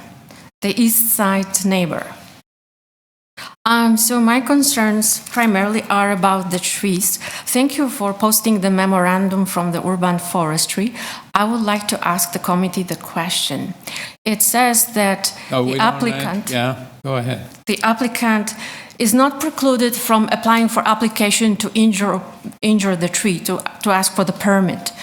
the east side neighbor. So my concerns primarily are about the trees. Thank you for posting the memorandum from the urban forestry. I would like to ask the committee the question. It says that the applicant... Yeah, go ahead. The applicant is not precluded from applying for application to injure the tree, to ask for the permit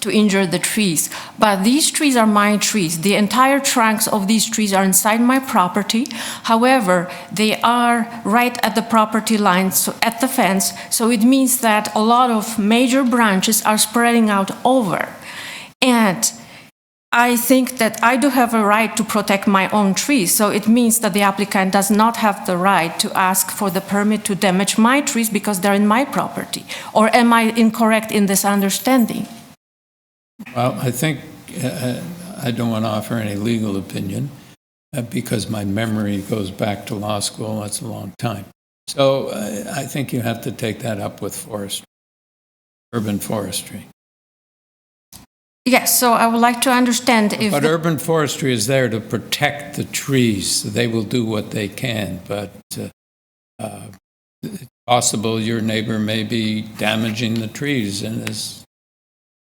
to injure the trees. But these trees are my trees. The entire trunks of these trees are inside my property. However, they are right at the property line, so at the fence. So it means that a lot of major branches are spreading out over. And I think that I do have a right to protect my own trees, so it means that the applicant does not have the right to ask for the permit to damage my trees because they're in my property. Or am I incorrect in this understanding? Well, I think I don't want to offer any legal opinion because my memory goes back to law school. That's a long time. So I think you have to take that up with forestry, urban forestry. Yes, so I would like to understand if... But urban forestry is there to protect the trees. They will do what they can, but it's possible your neighbor may be damaging the trees in this.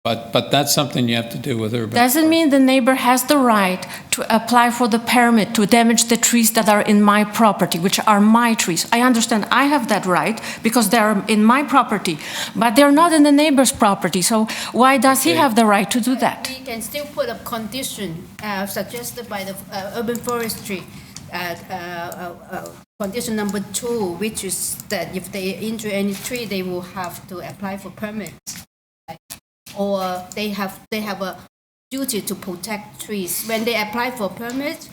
But that's something you have to do with urban. Doesn't mean the neighbor has the right to apply for the permit to damage the trees that are in my property, which are my trees. I understand I have that right because they are in my property, but they're not in the neighbor's property. So why does he have the right to do that? We can still put a condition suggested by the urban forestry. Condition number 2, which is that if they injure any tree, they will have to apply for permits. Or they have a duty to protect trees. When they apply for permit,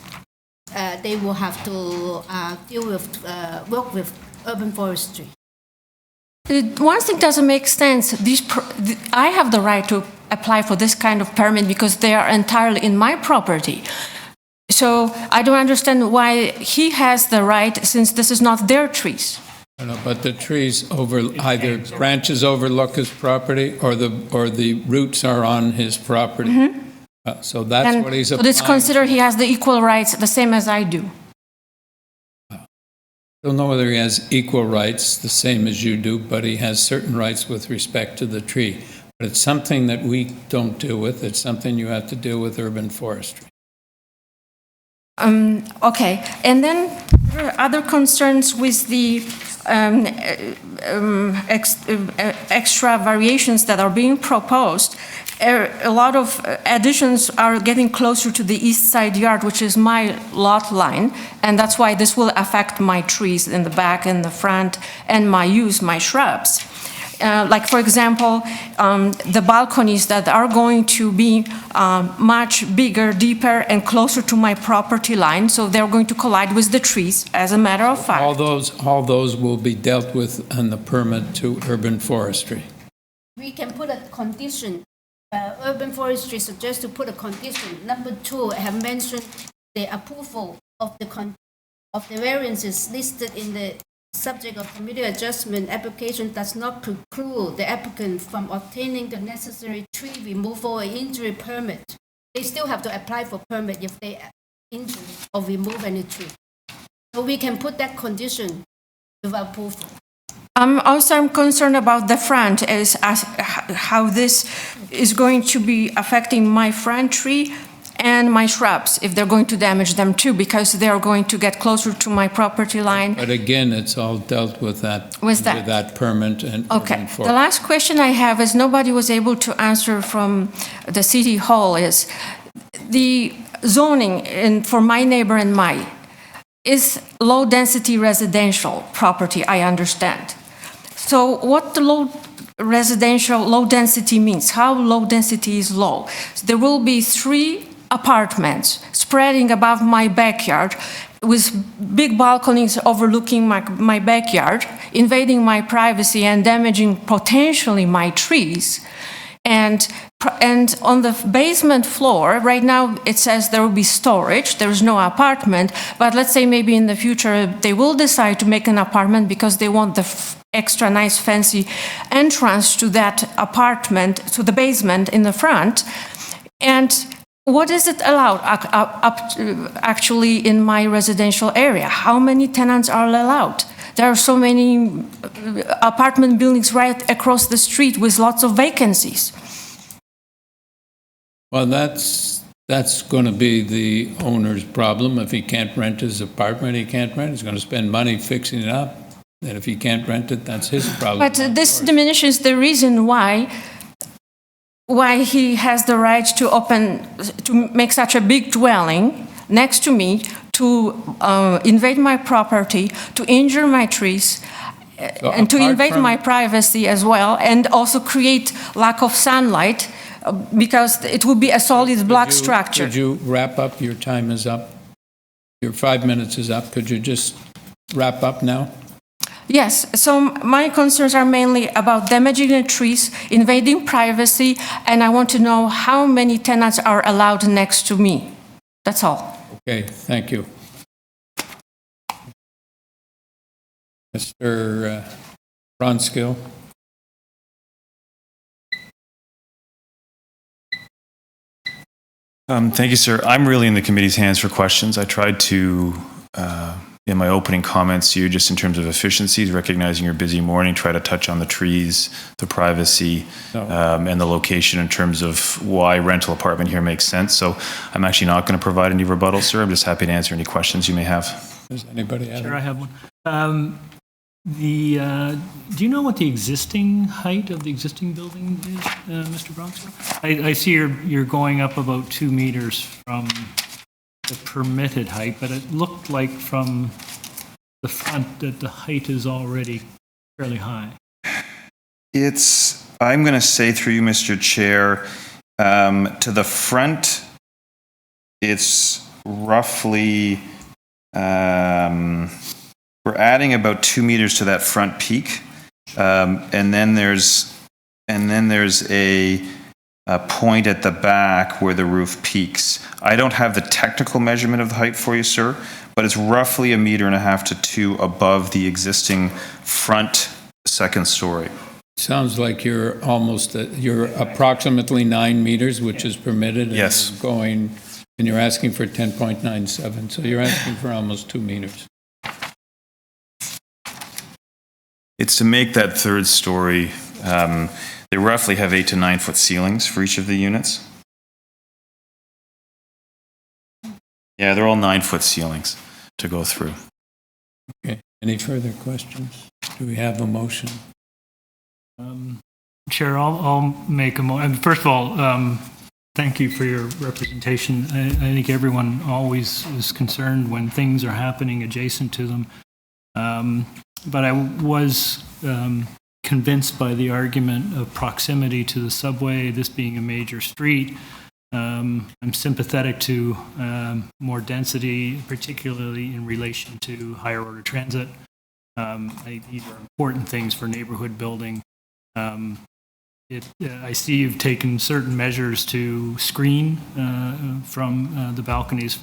they will have to work with urban forestry. One thing doesn't make sense. I have the right to apply for this kind of permit because they are entirely in my property. So I don't understand why he has the right since this is not their trees. But the trees either branches overlook his property or the roots are on his property. Mm-hmm. So that's what he's applying. So it's considered he has the equal rights, the same as I do. I don't know whether he has equal rights, the same as you do, but he has certain rights with respect to the tree. But it's something that we don't deal with. It's something you have to deal with urban forestry. Okay, and then there are other concerns with the extra variations that are being proposed. A lot of additions are getting closer to the east side yard, which is my lot line, and that's why this will affect my trees in the back and the front and my shrubs. Like, for example, the balconies that are going to be much bigger, deeper, and closer to my property line, so they're going to collide with the trees, as a matter of fact. All those will be dealt with on the permit to urban forestry. We can put a condition. Urban forestry suggests to put a condition. Number 2, I have mentioned the approval of the variances listed in the subject of committee adjustment application does not preclude the applicant from obtaining the necessary tree removal or injury permit. They still have to apply for permit if they injure or remove any tree. So we can put that condition with approval. I'm concerned about the front, as how this is going to be affecting my front tree and my shrubs, if they're going to damage them too, because they're going to get closer to my property line. But again, it's all dealt with that permit and okay. The last question I have is nobody was able to answer from the city hall is the zoning for my neighbor and is low density residential property, I understand. So what the low density means, how low density is low. So there will be 3 apartments spreading above my backyard with big balconies overlooking my backyard, invading my privacy and damaging potentially my trees. And on the basement floor, right now it says there will be storage, there's no apartment, but let's say maybe in the future they will decide to make an apartment because they want the extra nice fancy entrance to that apartment, to the basement in the front. And what is it allowed actually in my residential area? How many tenants are allowed? There are so many apartment buildings right across the street with lots of vacancies. Well, that's going to be the owner's problem. If he can't rent his apartment, he can't rent. He's going to spend money fixing it up. And if he can't rent it, that's his problem. But this diminishes the reason why he has the right to make such a big dwelling next to me, to invade my property, to injure my trees, and to invade my privacy as well, and also create lack of sunlight, because it would be a solid block structure. Could you wrap up? Your time is up. Your 5 minutes is up. Could you just wrap up now? Yes, so my concerns are mainly about damaging the trees, invading privacy, and I want to know how many tenants are allowed next to me. That's all. Okay, thank you. Mr. Bronskill. Thank you, sir. I'm really in the committee's hands for questions. I tried to, in my opening comments to you, just in terms of efficiencies, recognizing your busy morning, try to touch on the trees, the privacy, and the location in terms of why rental apartment here makes sense. So I'm actually not going to provide any rebuttal, sir. I'm just happy to answer any questions you may have. Does anybody have? Sure, I have one. Do you know what the existing height of the existing building is, Mr. Bronson? I see you're going up about 2 meters from the permitted height, but it looked like from the front that the height is already fairly high. I'm going to say through you, Mr. Chair, to the front, it's roughly, we're adding about 2 meters to that front peak, and then there's a point at the back where the roof peaks. I don't have the technical measurement of the height for you, sir, but it's roughly 1.5 meters to 2 above the existing front second story. Sounds like you're approximately 9 meters, which is permitted. And yes. And you're asking for 10.97, so you're asking for almost 2 meters. It's to make that third story, they roughly have 8 to 9 foot ceilings for each of the units. Yeah, they're all 9 foot ceilings to go through. Okay, any further questions? Do we have a motion? Chair, I'll make a motion. First of all, thank you for your representation. I think everyone always is concerned when things are happening adjacent to them. But I was convinced by the argument of proximity to the subway, this being a major street. I'm sympathetic to more density, particularly in relation to higher order transit. These are important things for neighborhood building. I see you've taken certain measures to screen from the balconies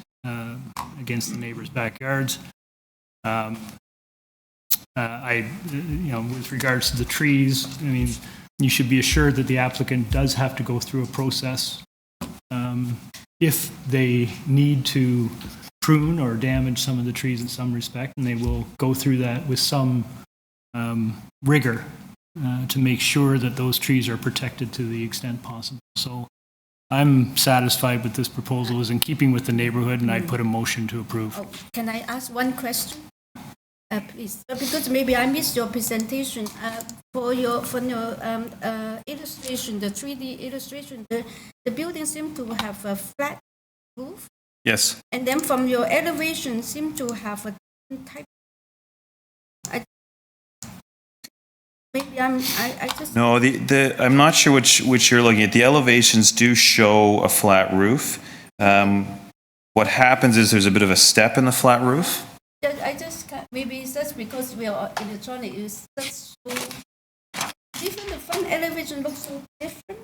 against the neighbors' backyards. With regards to the trees, I mean, you should be assured that the applicant does have to go through a process if they need to prune or damage some of the trees in some respect, and they will go through that with some rigor to make sure that those trees are protected to the extent possible. So I'm satisfied with this proposal. Is in keeping with the neighborhood, and I'd put a motion to approve. Oh, can I ask one question? Please, because maybe I missed your presentation. For your illustration, the 3D illustration, the building seemed to have a flat roof. Yes. And then from your elevation, seem to have a different type. No, I'm not sure which you're looking at. The elevations do show a flat roof. What happens is there's a bit of a step in the flat roof. I just can't, maybe it's just because we are electronic, it's just so different. The front elevation looks so different.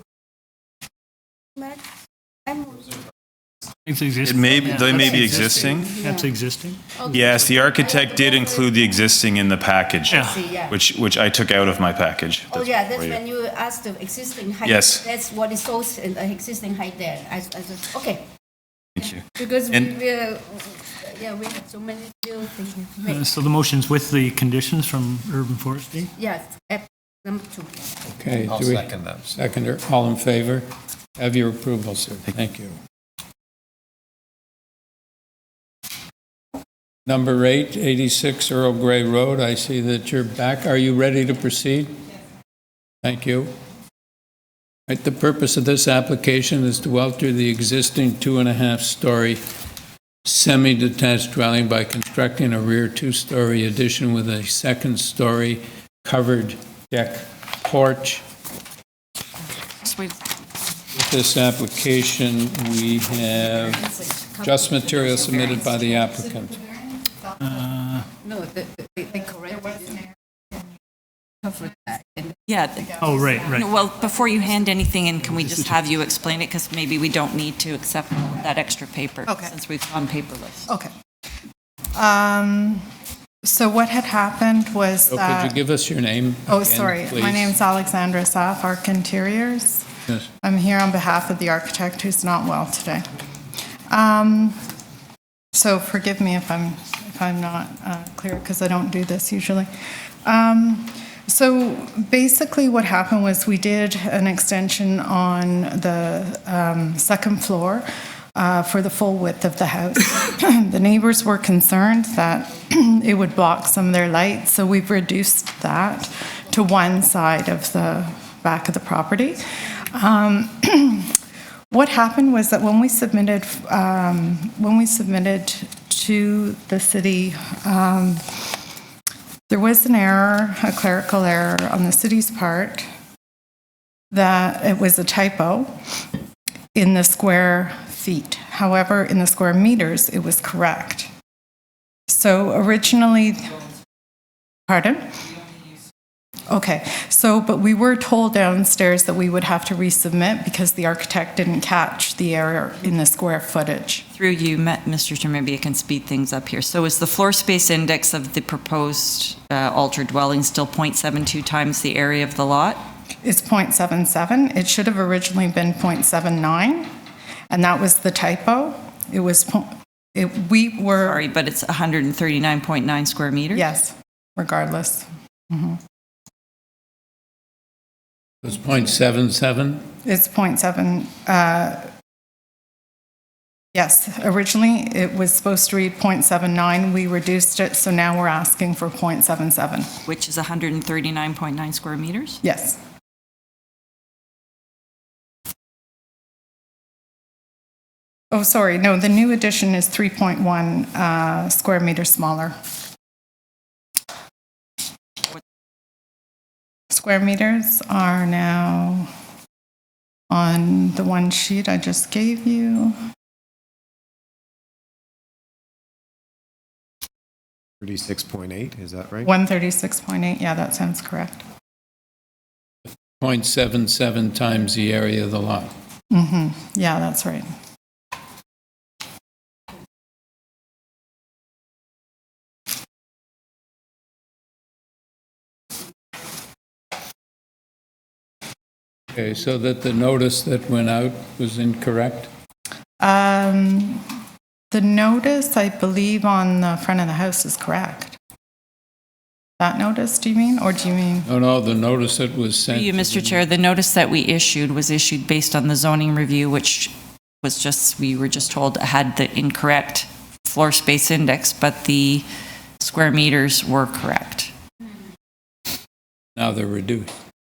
It's existing. They may be existing. That's existing? Yes, the architect did include the existing in the package, Yeah. which I took out of my package. Oh, yeah, that's for you. when you asked the existing height. Yes. That's what is so, existing height there. Okay. Thank you. Because And- we have so many little things. So the motion's with the conditions from Urban Forestry? Yes, number 2. Okay. I'll do we- second that. Seconder, all in favor? Have your approval, sir. Thank you. Number 8, 86 Earl Grey Road. I see that you're back. Are you ready to proceed? Thank you. Right, the purpose of this application is to alter the existing 2.5-story semi-detached dwelling by constructing a rear 2-story addition with a 2nd-story covered deck porch. With this application, we have just material submitted by the applicant. No, they corrected it. Yeah. Oh, right. Well, before you hand anything in, can we just have you explain it? Because maybe we don't need to accept that extra paper since we've gone paperless. Okay. So what had happened was So that... could you give us your name? Oh, again, sorry. please? My name's Alexandra Saff, Arc Interiors. Yes. I'm here on behalf of the architect who's not well today. So forgive me if I'm not clear, because I don't do this usually. So basically what happened was we did an extension on the second floor for the full width of the house. The neighbors were concerned that it would block some of their light, so we've reduced that to one side of the back of the property. What happened was that when we submitted to the city, there was an error, a clerical error on the city's part, that it was a typo in the square feet. However, in the square meters, it was correct. So originally, pardon? Okay, so, but we were told downstairs that we would have to resubmit because the architect didn't catch the error in the square footage. Through you, Mr. Chair, maybe I can speed things up here. So is the floor space index of the proposed altered dwelling still 0.72 times the area of the lot? It's 0.77. It should have originally been 0.79, and that was the typo. It was, we were... Sorry, but it's 139.9 square meters? Yes, regardless. Mm-hmm. It's 0.77? It's 0.7. Yes, originally it was supposed to read 0.79. We reduced it, so now we're asking for 0.77. Which is 139.9 square meters? Yes. Oh, sorry, no, the new addition is 3.1 square meters smaller. Square meters are now on the one sheet I just gave you. 36.8, is that right? 136.8, yeah, that sounds correct. 0.77 times the area of the lot. Mm-hmm. Yeah, that's right. Okay, so that the notice that went out was incorrect? The notice, I believe, on the front of the house is correct. That notice, do you mean? Or do you mean? No, the notice that was sent. Through you, Mr. Chair, the notice that we issued was issued based on the zoning review, which was just, we were just told had the incorrect floor space index, but the square meters were correct. Now they're reduced.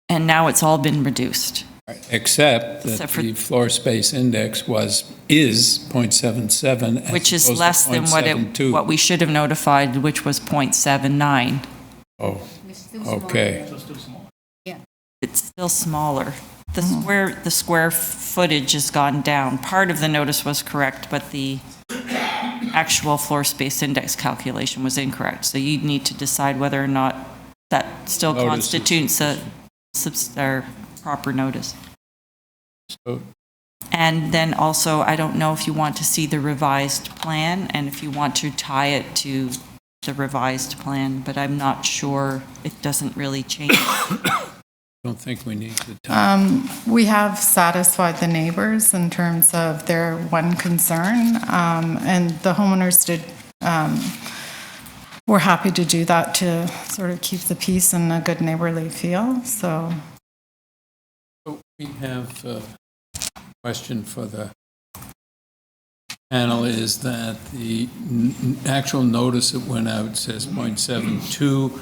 And now it's all been reduced. Except that Except for- the floor space index is 0.77. as Which is opposed to less than 0.72. what we should have notified, which was 0.79. Oh, okay. Yeah. It's still smaller. The square footage has gone down. Part of the notice was correct, but the actual floor space index calculation was incorrect. So you'd need to decide whether or not that still Notice is constitutes a proper notice. So And then also, I don't know if you want to see the revised plan and if you want to tie it to the revised plan, but I'm not sure. It doesn't really change. I don't think we need the time. We have satisfied the neighbors in terms of their one concern, and the homeowners were happy to do that to sort of keep the peace and a good neighborly feel, so. We have a question for the panel is that the actual notice that went out says 0.72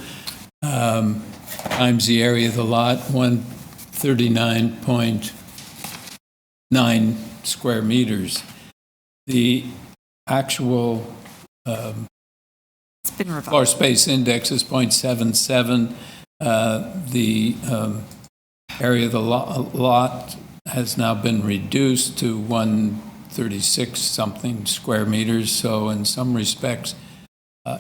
times the area of the lot, 139.9 square meters. The actual floor space index is 0.77. The area of the lot has now been reduced to 136 something square meters. So in some respects,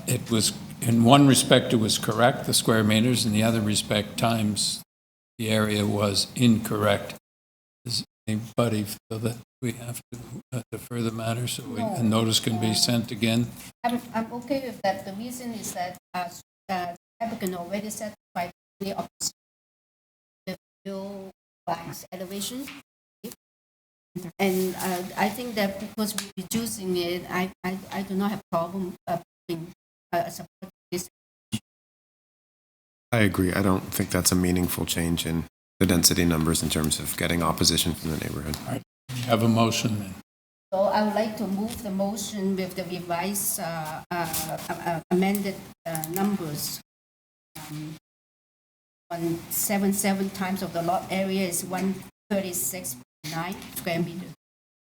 it was, in one respect, it was correct, the square meters. In the other respect, times the area was incorrect. Does anybody feel that we have to defer the matter so a notice can be sent again? I'm okay with that. The reason is that applicant already satisfied the opposite. The fuel price elevation. And I think that because we're reducing it, I do not have problem supporting this. I agree. I don't think that's a meaningful change in the density numbers in terms of getting opposition from the neighborhood. All right. You have a motion then. So I would like to move the motion with the revised amended numbers. 177 times of the lot area is 136.9 square meters.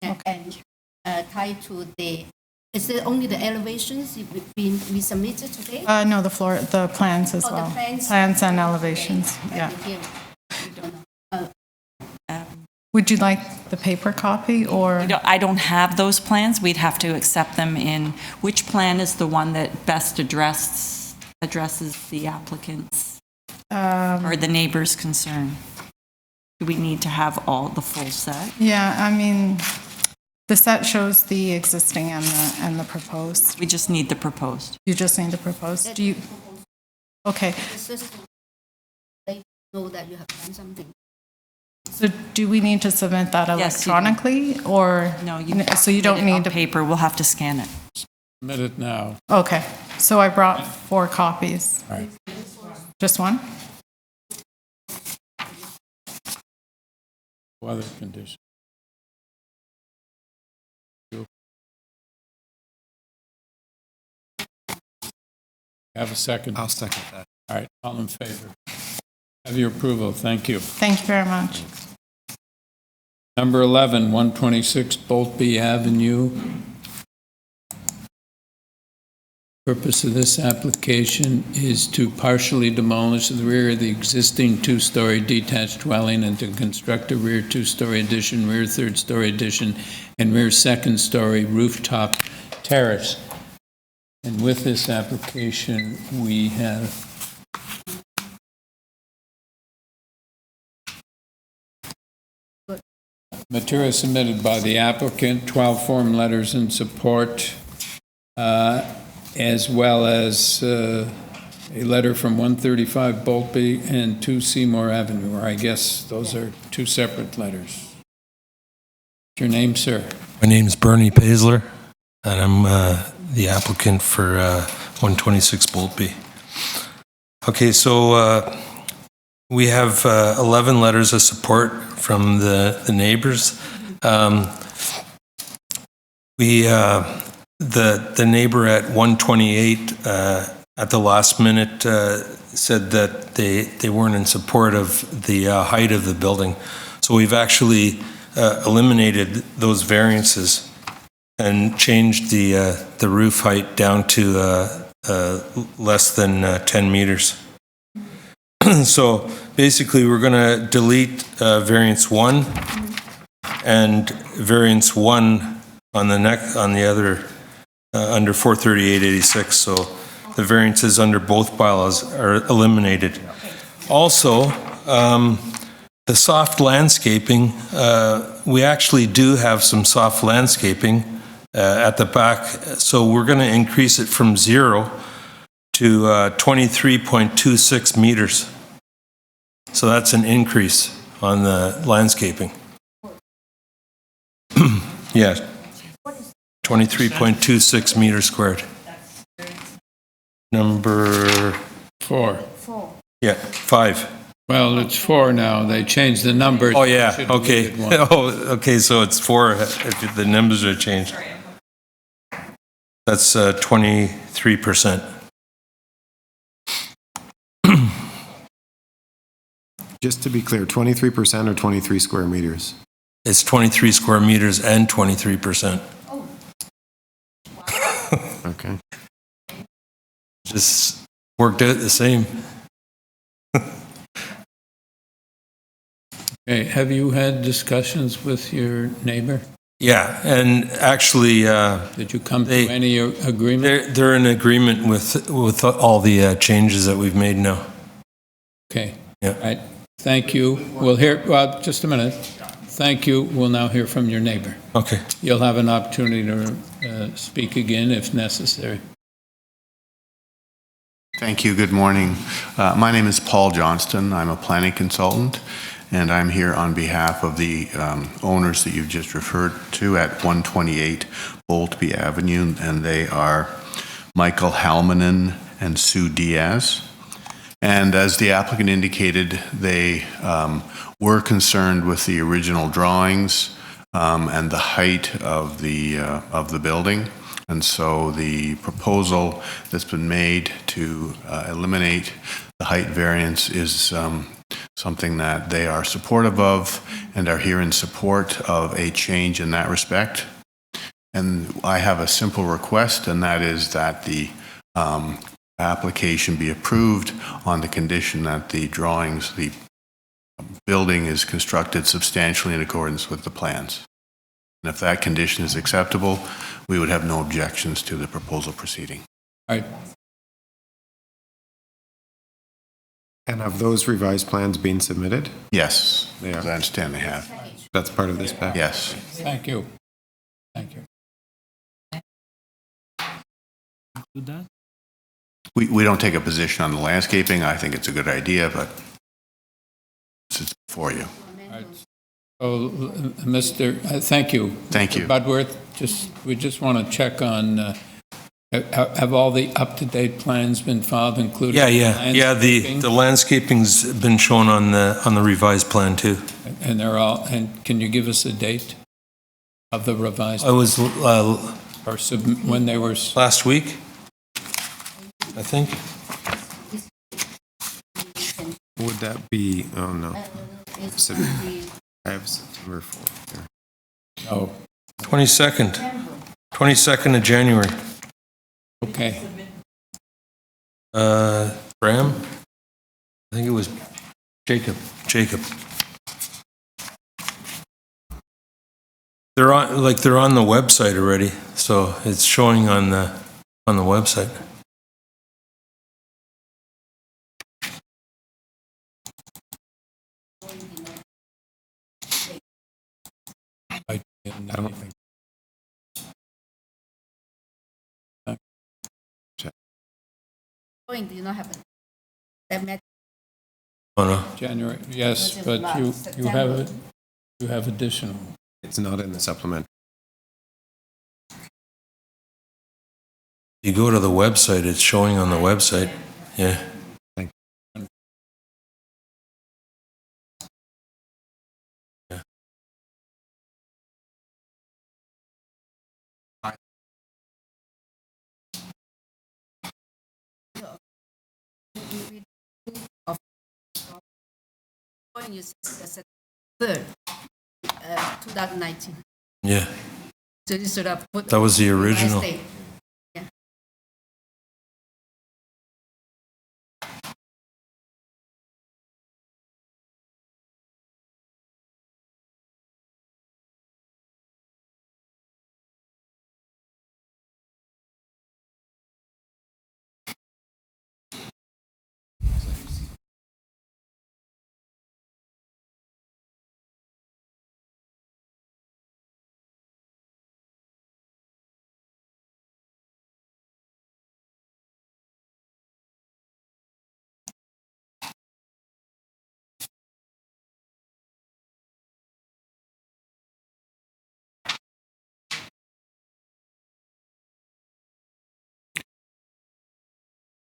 And tied to the, is it only the elevations we submitted today? No, the plans as well. The plans and elevations, okay. yeah. Here. Would you like the paper copy or? I don't have those plans. We'd have to accept them in, which plan is the one that best addresses the applicant's or the neighbor's concern? Do we need to have the full set? Yeah, I mean, the set shows the existing and the proposed. We just need the proposed. You just need the proposed. Do you? Okay. It's just to let you know that you have done something. So do we need to submit that electronically or? No, so you don't need paper. We'll have to scan it. Submit it now. Okay. So I brought 4 copies. All right. Just one? Weather condition. Have a second? I'll second that. All right, all in favor? Have your approval, thank you. Thank you very much. Number 11, 126 BOULTBEE Avenue. Purpose of this application is to partially demolish the rear of the existing 2-story detached dwelling and to construct a rear 2-story addition, rear 3rd-story addition, and rear 2nd-story rooftop terrace. And with this application, we have material submitted by the applicant, 12 form letters in support, as well as a letter from 135 BOULTBEE and 2 Seymour Avenue, or I guess those are 2 separate letters. What's your name, sir? My name is Bernie Paisler, and I'm the applicant for 126 BOULTBEE. Okay, so we have 11 letters of support from the neighbors. The neighbor at 128 at the last minute said that they weren't in support of the height of the building. So we've actually eliminated those variances and changed the roof height down to less than 10 meters. So basically, we're going to delete variance 1 and variance 1 on the other under 43886. So the variances under both bylaws are eliminated. Also, The soft landscaping, we actually do have some soft landscaping at the back, so we're going to increase it from 0 to 23.26 meters. So that's an increase on the landscaping. Yeah, 23.26 meters squared. Number 4. Yeah, 5. Well, it's 4 now. They changed the numbers. Oh, yeah, Should have okay. needed one. Oh, okay, so it's 4 if the numbers are changed. That's 23%. Just to be clear, 23% or 23 square meters? It's 23 square meters and 23%. Okay. Just worked out the same. Okay, have you had discussions with your neighbor? Yeah, and actually, Did you come to any agreement? they're in agreement with all the changes that we've made now. Okay. Yeah. All right. Thank you. We'll hear, well, just a minute. Thank you. We'll now hear from your neighbor. Okay. You'll have an opportunity to speak again if necessary. Thank you. Good morning. My name is Paul Johnston. I'm a planning consultant, and I'm here on behalf of the owners that you've just referred to at 128 BOULTBEE Avenue, and they are Michael Halmanen and Sue Diaz. And as the applicant indicated, they were concerned with the original drawings and the height of the building. And so the proposal that's been made to eliminate the height variance is something that they are supportive of and are here in support of a change in that respect. And I have a simple request, and that is that the application be approved on the condition that the drawings, the building is constructed substantially in accordance with the plans. And if that condition is acceptable, we would have no objections to the proposal proceeding. All right. And have those revised plans been submitted? Yes, They are. as I understand they have. That's part of this package? Yes. Thank you. Thank you. With that? We don't take a position on the landscaping. I think it's a good idea, but it's for you. All right. Oh, Mr., thank you. Thank you. Mr. Budworth, we just want to check on, have all the up-to-date plans been filed, including? Yeah, the landscaping's been shown on the revised plan too. And they're all, and can you give us a date of the revised? I was, Or when they were? last week, I think. Would that be, oh no. I have September 4th here. Oh, 22nd of January. okay. Graham? I think it was Jacob. They're on the website already, so it's showing on the website. I don't think. Drawing do not have that met. Oh, no. January, yes, Because but it's you have it, you have additional. It's not in the supplement. You go to the website, it's showing on the website. Yeah. Thank you. Yeah. Drawing is the 3rd, 2019. Yeah. So you should have put. That was the original. Last date.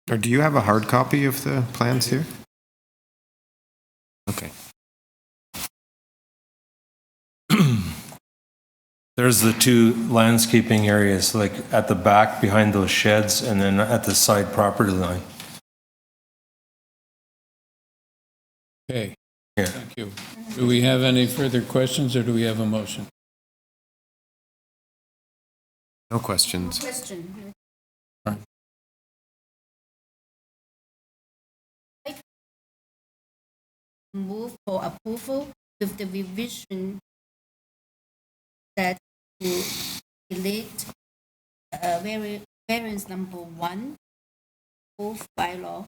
Or do you have a hard copy of the plans here? Okay. There's the two landscaping areas, like at the back behind those sheds and then at the side property line. Okay, Yeah. thank you. Do we have any further questions, or do we have a motion? No questions. Question. Move for approval with the revision that to delete variance number 1, both bylaw,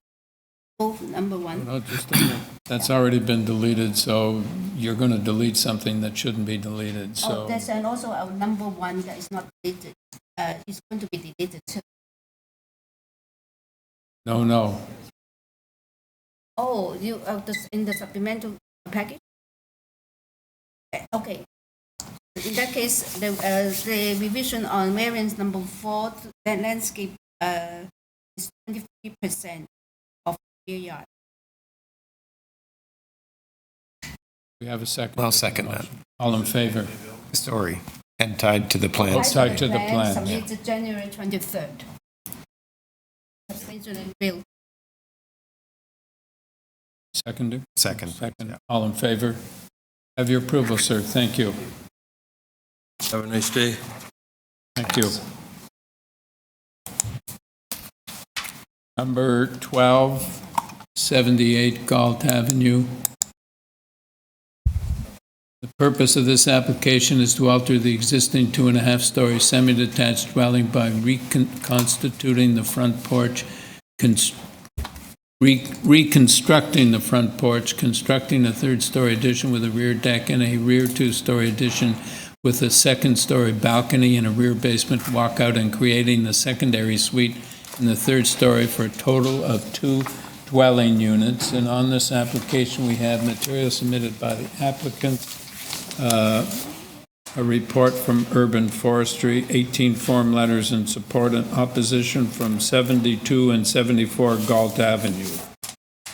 both number 1. No, just a minute. That's already been deleted, so you're going to delete something that shouldn't be deleted, so. Oh, that's, and also our number 1 that is not deleted, is going to be deleted too. No. Oh, you, in the supplemental package? Okay. In that case, the revision on variance number 4, the landscape is 23% of rear yard. We have a second. I'll second that. All in favor? Story. And tied to the plans. Tied to the plan. Submitted January 23rd. Substantially built. Seconder? Second. Second. All in favor? Have your approval, sir. Thank you. Have a nice day. Thank you. Number 12, 78 Galt Avenue. The purpose of this application is to alter the existing 2.5-story semi-detached dwelling by reconstituting the front porch, reconstructing the front porch, constructing a 3rd-story addition with a rear deck and a rear 2-story addition with a 2nd-story balcony and a rear basement walkout, and creating the secondary suite in the 3rd story for a total of 2 dwelling units. And on this application, we have material submitted by the applicant, a report from Urban Forestry, 18 form letters in support and opposition from 72 and 74 Galt Avenue.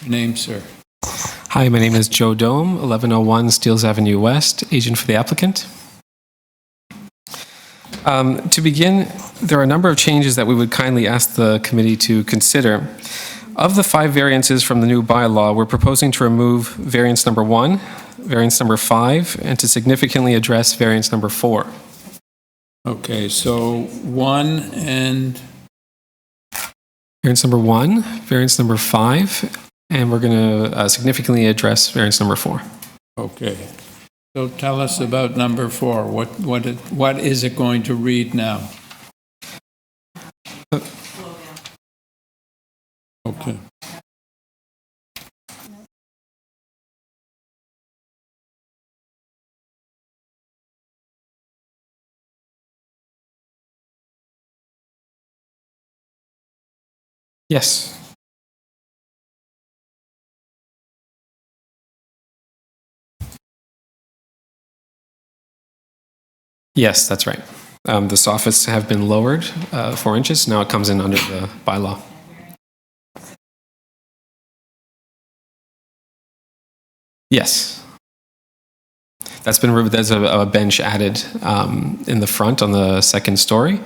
Your name, sir? Hi, my name is Joe Dome, 1101 Steeles Avenue West, agent for the applicant. To begin, there are a number of changes that we would kindly ask the committee to consider. Of the 5 variances from the new bylaw, we're proposing to remove variance number 1, variance number 5, and to significantly address variance number 4. Okay, so 1 and... Variance number 1, variance number 5, and we're going to significantly address variance number 4. Okay. So tell us about number 4. What is it going to read now? Okay. Yes. Yes, that's right. The soffits have been lowered 4 inches. Now it comes in under the bylaw. Yes. That's been removed. There's a bench added in the front on the 2nd story,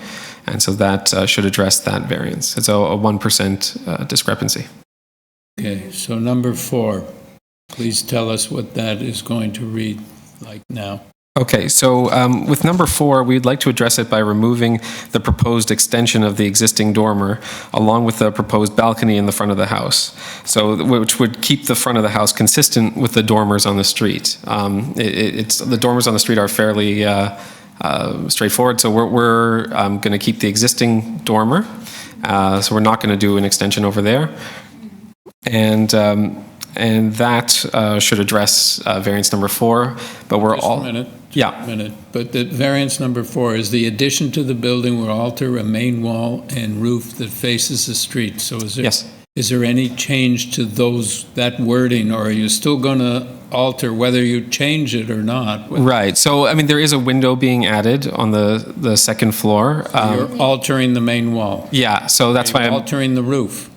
and so that should address that variance. It's a 1% discrepancy. Okay, so number 4, please tell us what that is going to read like now. Okay, so with number 4, we'd like to address it by removing the proposed extension of the existing dormer along with the proposed balcony in the front of the house, so which would keep the front of the house consistent with the dormers on the street. The dormers on the street are fairly straightforward, so we're going to keep the existing dormer, so we're not going to do an extension over there, and that should address variance number 4, but we're all... Just a minute. Yeah. Minute. But the variance number 4 is the addition to the building will alter a main wall and roof that faces the street. So is there, yes. Is there any change to that wording, or are you still going to alter whether you change it or not? Right. So, I mean, there is a window being added on the 2nd floor. You're altering the main wall. Yeah. So that's why I'm altering the roof.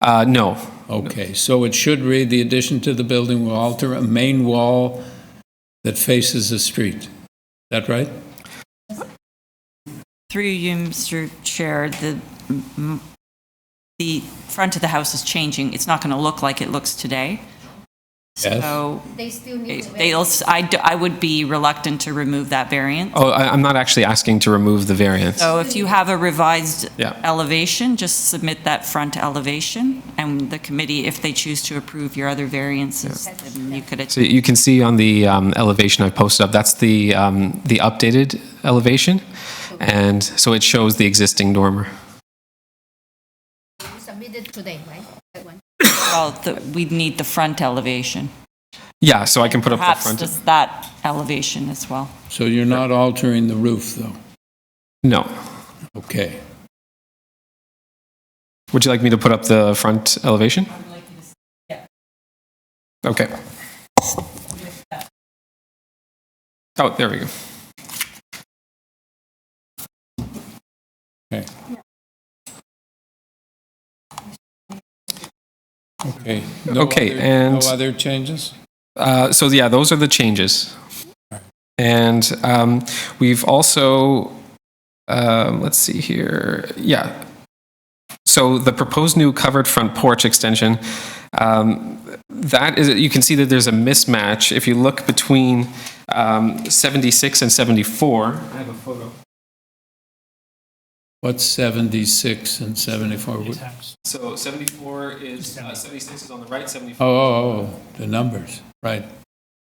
No. Okay, so it should read, the addition to the building will alter a main wall that faces the street. Is that right? Through you, Mr. Chair, the front of the house is changing. It's not going to look like it looks today. Yes. So They still need a they'll, I would be reluctant to remove that variance. Oh, I'm not actually asking to remove the variance. So if you have a revised Yeah. elevation, just submit that front elevation, and the committee, if they choose to approve your other variances, then you could. So you can see on the elevation I posted up, that's the updated elevation. And so it shows the existing dormer. You submitted today, right? That one. Well, we'd need the front elevation. Yeah, so I can put up the Perhaps front. just that elevation as well. So you're not altering the roof, though? No. Okay. Would you like me to put up the front elevation? Okay. Oh, there we go. Okay. Okay. No other changes? So yeah, those are the changes. And we've also, let's see here, yeah. So the proposed new covered front porch extension, that is, you can see that there's a mismatch. If you look between 76 and 74, I have a photo. What's 76 and 74? So 74 is, 76 is on the right, 74 Oh, the numbers, right.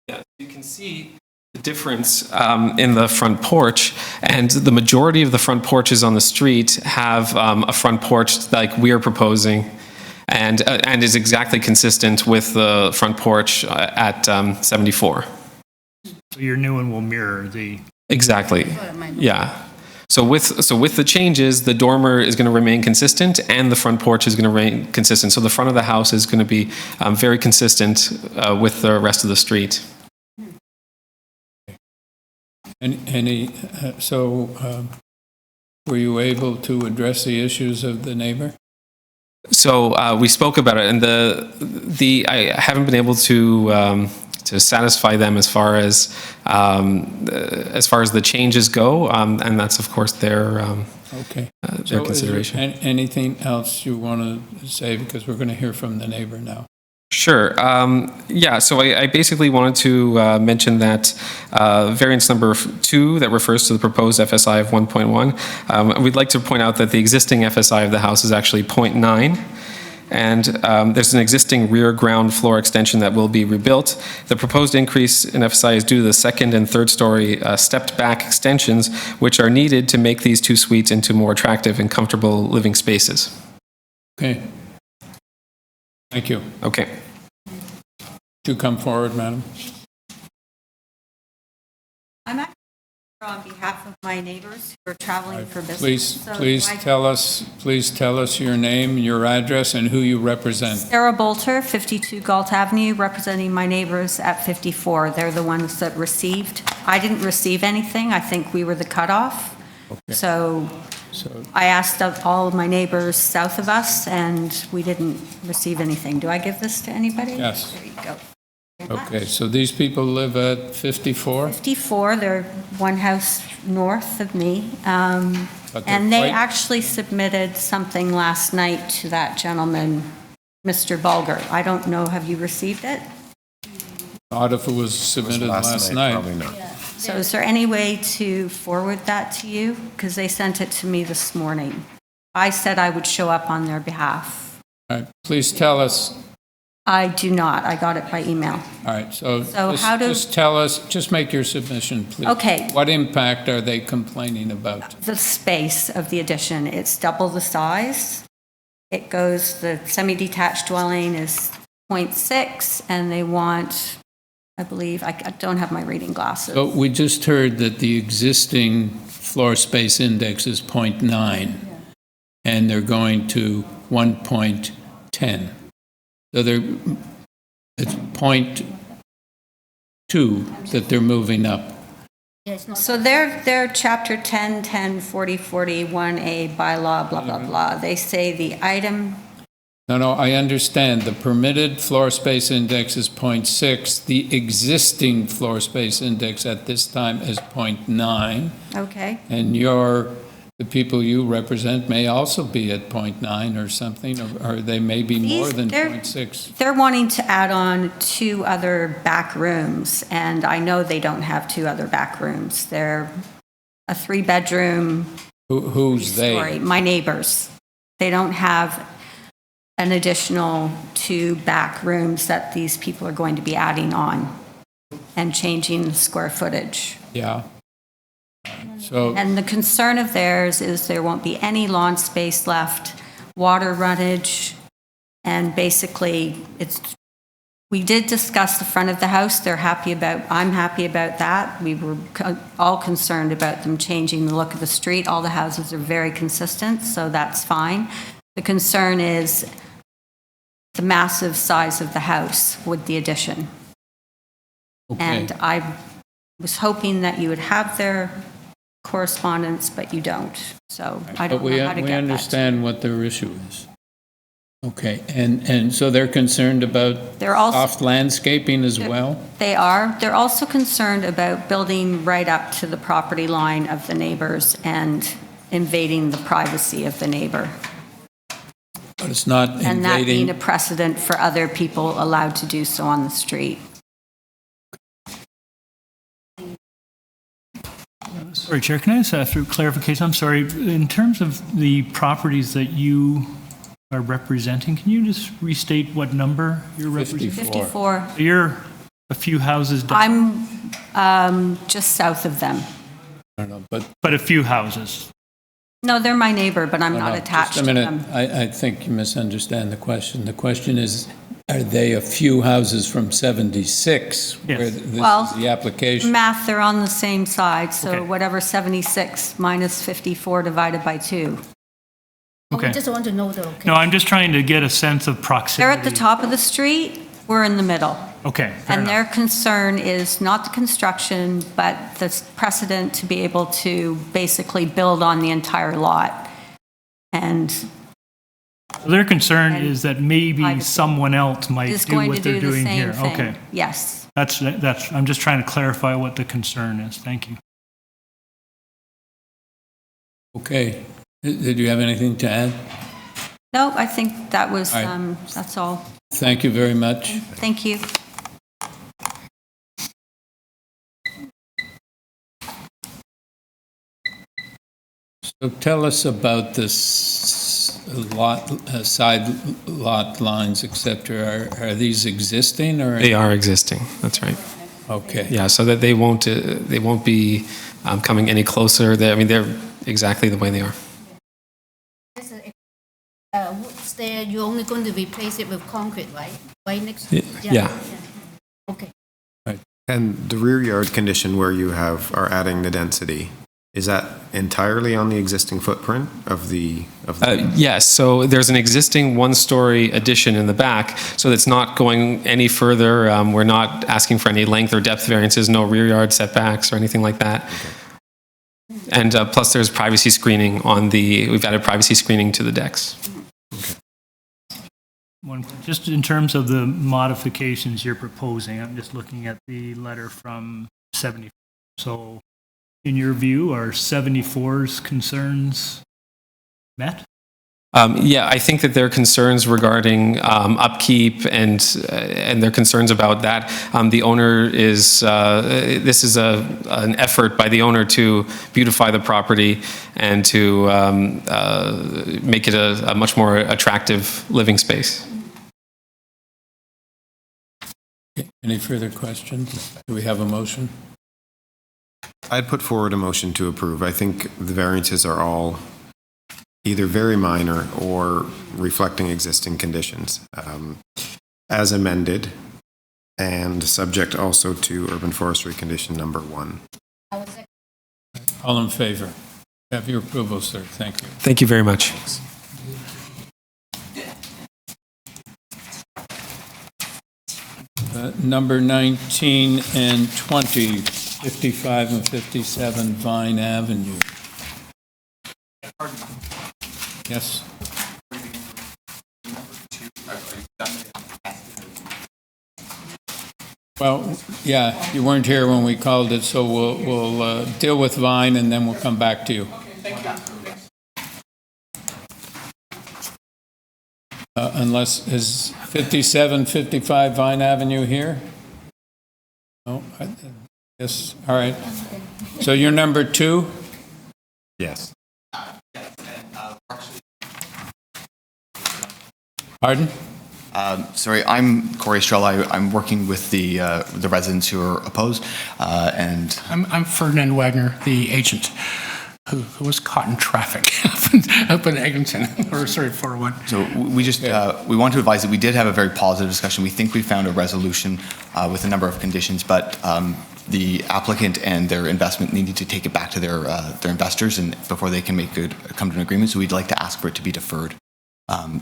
Yeah, you can see the difference in the front porch, and the majority of the front porches on the street have a front porch like we're proposing, and is exactly consistent with the front porch at 74. So your new one will mirror the... Exactly, yeah. So with the changes, the dormer is going to remain consistent, and the front porch is going to remain consistent. So the front of the house is going to be very consistent with the rest of the street. Were you able to address the issues of the neighbor? So we spoke about it, and I haven't been able to satisfy them as far as the changes go, and that's of course their consideration. Is there anything else you want to say, because we're going to hear from the neighbor now? Sure. Yeah, so I basically wanted to mention that variance number 2 that refers to the proposed FSI of 1.1, we'd like to point out that the existing FSI of the house is actually 0.9. And there's an existing rear ground floor extension that will be rebuilt. The proposed increase in FSI is due to the second and third story stepped back extensions, which are needed to make these 2 suites into more attractive and comfortable living spaces. Okay. Thank you. Okay. To come forward, madam. I'm actually here on behalf of my neighbors who are traveling for business. Please tell us your name, your address, and who you represent. Sarah Bolter, 52 Galt Avenue, representing my neighbors at 54. They're the ones that received. I didn't receive anything. I think we were the cutoff. Okay. So I asked all of my neighbors south of us, and we didn't receive anything. Do I give this to anybody? Yes. There you go. Okay, so these people live at 54? 54, they're one house north of me. And they actually submitted something last night to that gentleman, Mr. Bulger. I don't know, have you received it? Not if it was submitted last night. Probably not. So is there any way to forward that to you? Because they sent it to me this morning. I said I would show up on their behalf. All right, please tell us. I do not. I got it by email. All right, so how do... just tell us, just make your submission, please. Okay. What impact are they complaining about? The space of the addition, it's double the size. It goes, the semi-detached dwelling is 0.6, and they want, I believe, I don't have my reading glasses. So we just heard that the existing floor space index is 0.9, and they're going to 1.10. So it's 0.2 that they're moving up. So they're Chapter 10, 10, 40, 40, 1A, bylaw, blah, blah, blah. They say the item No, I understand. The permitted floor space index is 0.6. The existing floor space index at this time is 0.9. Okay. And the people you represent may also be at 0.9 or something, or they may be more than 0.6. They're wanting to add on 2 other back rooms, and I know they don't have 2 other back rooms. They're a 3-bedroom. Who's they? Story. My neighbors. They don't have an additional 2 back rooms that these people are going to be adding on and changing the square footage. Yeah. So, And the concern of theirs is there won't be any lawn space left, water runnage, and basically we did discuss the front of the house. I'm happy about that. We were all concerned about them changing the look of the street. All the houses are very consistent, so that's fine. The concern is the massive size of the house with the addition. okay. And I was hoping that you would have their correspondence, but you don't. So I don't know how to get that. We understand what their issue is. Okay, and so they're concerned about soft landscaping as well? They are. They're also concerned about building right up to the property line of the neighbors and invading the privacy of the neighbor. But it's not invading. And that being a precedent for other people allowed to do so on the street. Sorry, Chair, can I just ask for clarification? I'm sorry, in terms of the properties that you are representing, can you just restate what number you're representing? 54. You're a few houses down. I'm just south of them. I don't know, but a few houses. No, they're my neighbor, but I'm not attached just a minute. to them. I think you misunderstand the question. The question is, are they a few houses from 76 where this is the application? Math, they're on the same side, so Okay. whatever 76 minus 54 divided by 2. Okay. I just want to know the location. No, I'm just trying to get a sense of proximity. They're at the top of the street, we're in the middle. Okay, fair And enough. their concern is not the construction, but the precedent to be able to basically build on the entire lot. And Their concern is that maybe someone else might is do going what to they're do the doing same here. thing. Okay. Yes. That's, I'm just trying to clarify what the concern is. Thank you. Okay. Did you have anything to add? No, I think that was, All right. that's all. Thank you very much. Thank you. So tell us about this side lot lines, et cetera. Are these existing or? They are existing, that's right. Okay. Yeah, so that they won't be coming any closer. They're exactly the way they are. Wood stair, you're only going to replace it with concrete, right? Right next Y- to yeah. Okay. And the rear yard condition where you are adding the density, is that entirely on the existing footprint of the? Yes, so there's an existing one-story addition in the back, so it's not going any further. We're not asking for any length or depth variances, no rear yard setbacks or anything like that. Okay. And plus there's privacy screening we've added privacy screening to the decks. Just in terms of the modifications you're proposing, I'm just looking at the letter from 74. So in your view, are 74's concerns met? Yeah, I think that their concerns regarding upkeep and their concerns about that, the owner is, this is an effort by the owner to beautify the property and to make it a much more attractive living space. Any further questions? Do we have a motion? I'd put forward a motion to approve. I think the variances are all either very minor or reflecting existing conditions, as amended, and subject also to urban forestry condition number 1. All in favor? Have your approval, sir. Thank you. Thank you very much. Number 19 and 20, 55 and 57 Vine Avenue. Yes. Well, yeah, you weren't here when we called it, so we'll deal with Vine, and then we'll come back to you. Unless, is 5755 Vine Avenue here? No, yes, all right. So you're number 2? Yes. Pardon? Sorry, I'm Corey Estrella. I'm working with the residents who are opposed, and I'm Ferdinand Wagner, the agent who was caught in traffic up in Eglinton, or sorry, 401. so we just we want to advise that we did have a very positive discussion. We think we found a resolution with a number of conditions, but the applicant and their investment needed to take it back to their investors, and before they can come to an agreement. So we'd like to ask for it to be deferred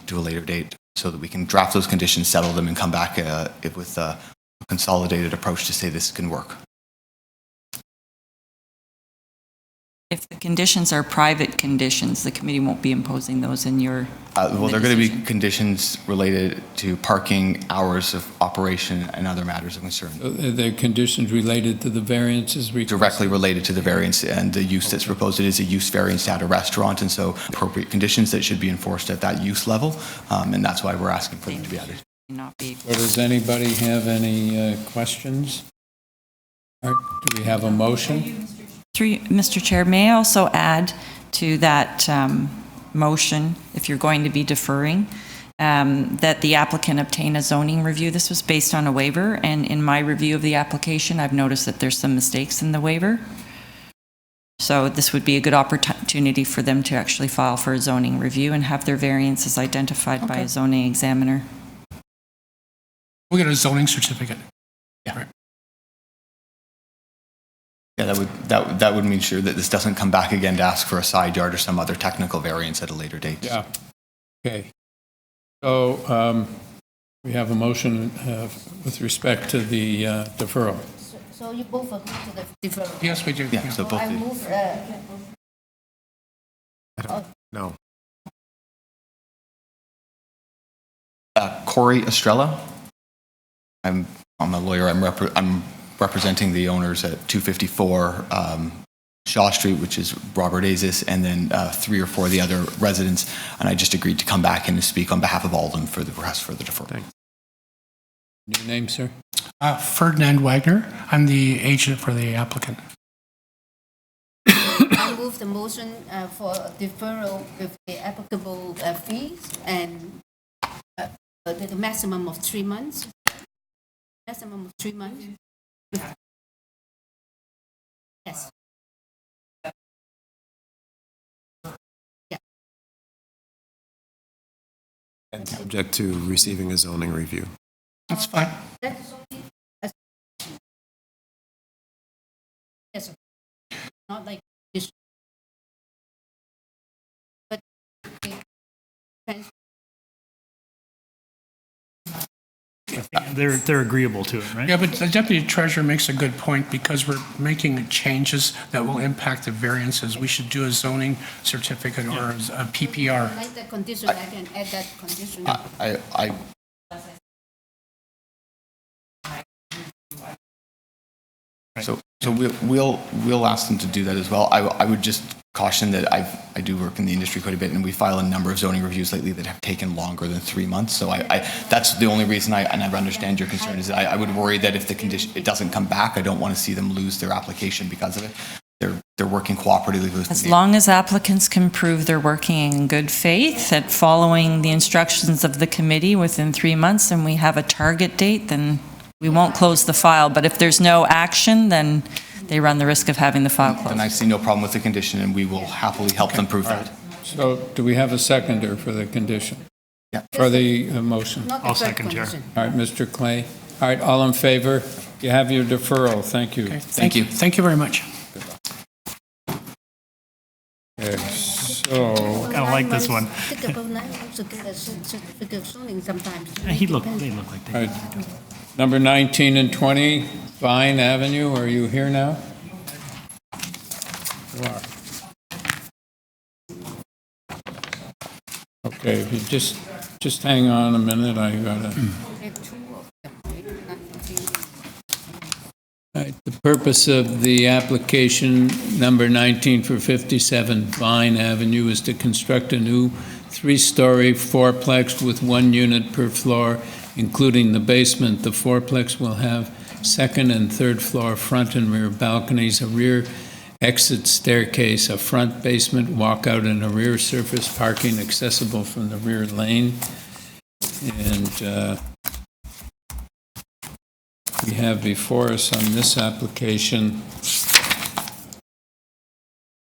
to a later date, so that we can draft those conditions, settle them, and come back with a consolidated approach to say this can work. If the conditions are private conditions, the committee won't be imposing those in your... Well, there are going to be conditions related to parking, hours of operation, and other matters of concern. The conditions related to the variances? Directly related to the variance and the use that's proposed. It is a use variance to add a restaurant, and so appropriate conditions that should be enforced at that use level, and that's why we're asking for them to be added. So does anybody have any questions? All right, do we have a motion? Mr. Chair, may I also add to that motion, if you're going to be deferring, that the applicant obtain a zoning review. This was based on a waiver, and in my review of the application, I've noticed that there's some mistakes in the waiver. So this would be a good opportunity for them to actually file for a zoning review and have their variances identified by a zoning examiner. We'll get a zoning certificate. Yeah. Right. Yeah, that would mean sure that this doesn't come back again to ask for a side yard or some other technical variance at a later date. Yeah. Okay. So we have a motion with respect to the deferral. So you both agree to the deferral? Yes, we do. Yeah, so both I do. move, No. Corey Estrella. I'm a lawyer. I'm representing the owners at 254 Shaw Street, which is Robert Azis, and then 3 or 4 of the other residents. And I just agreed to come back and speak on behalf of all of them for the request for the deferral. Thanks. Your name, sir? Ferdinand Wagner. I'm the agent for the applicant. I move the motion for deferral with the applicable fees and the maximum of 3 months. Maximum of 3 months. Yes. Yeah. And subject to receiving a zoning review. That's fine. Yes, sir. Not like this. But they're agreeable to it, right? Yeah, but the deputy treasurer makes a good point, because we're making changes that will impact the variances. We should do a zoning certificate or a PPR. I like that condition. I can add that condition. So we'll ask them to do that as well. I would just caution that I do work in the industry quite a bit, and we file a number of zoning reviews lately that have taken longer than 3 months. So that's the only reason I understand your concern, is that I would worry that if the condition, it doesn't come back, I don't want to see them lose their application because of it. They're working cooperatively with As long as applicants can prove they're working in good faith at following the instructions of the committee within 3 months, and we have a target date, then we won't close the file. But if there's no action, then they run the risk of having the file closed. And I see no problem with the condition, and we will happily help them prove that. So do we have a seconder for the condition? Yeah. For the motion? I'll second, Chair. All right, Mr. Clay. All right, all in favor? You have your deferral. Thank you. Okay, thank you. Thank you very much. Okay, so... I don't like this one. Think about that. Also get a certificate of zoning sometimes. They look like they. All right. Number 19 and 20, Vine Avenue, are you here now? You are. Okay, if you just hang on a minute, I gotta... Purpose of the application number 19 for 57 Vine Avenue is to construct a new 3-story fourplex with 1 unit per floor, including the basement. The fourplex will have second and third floor front and rear balconies, a rear exit staircase, a front basement walkout, and a rear surface parking accessible from the rear lane. And we have before us on this application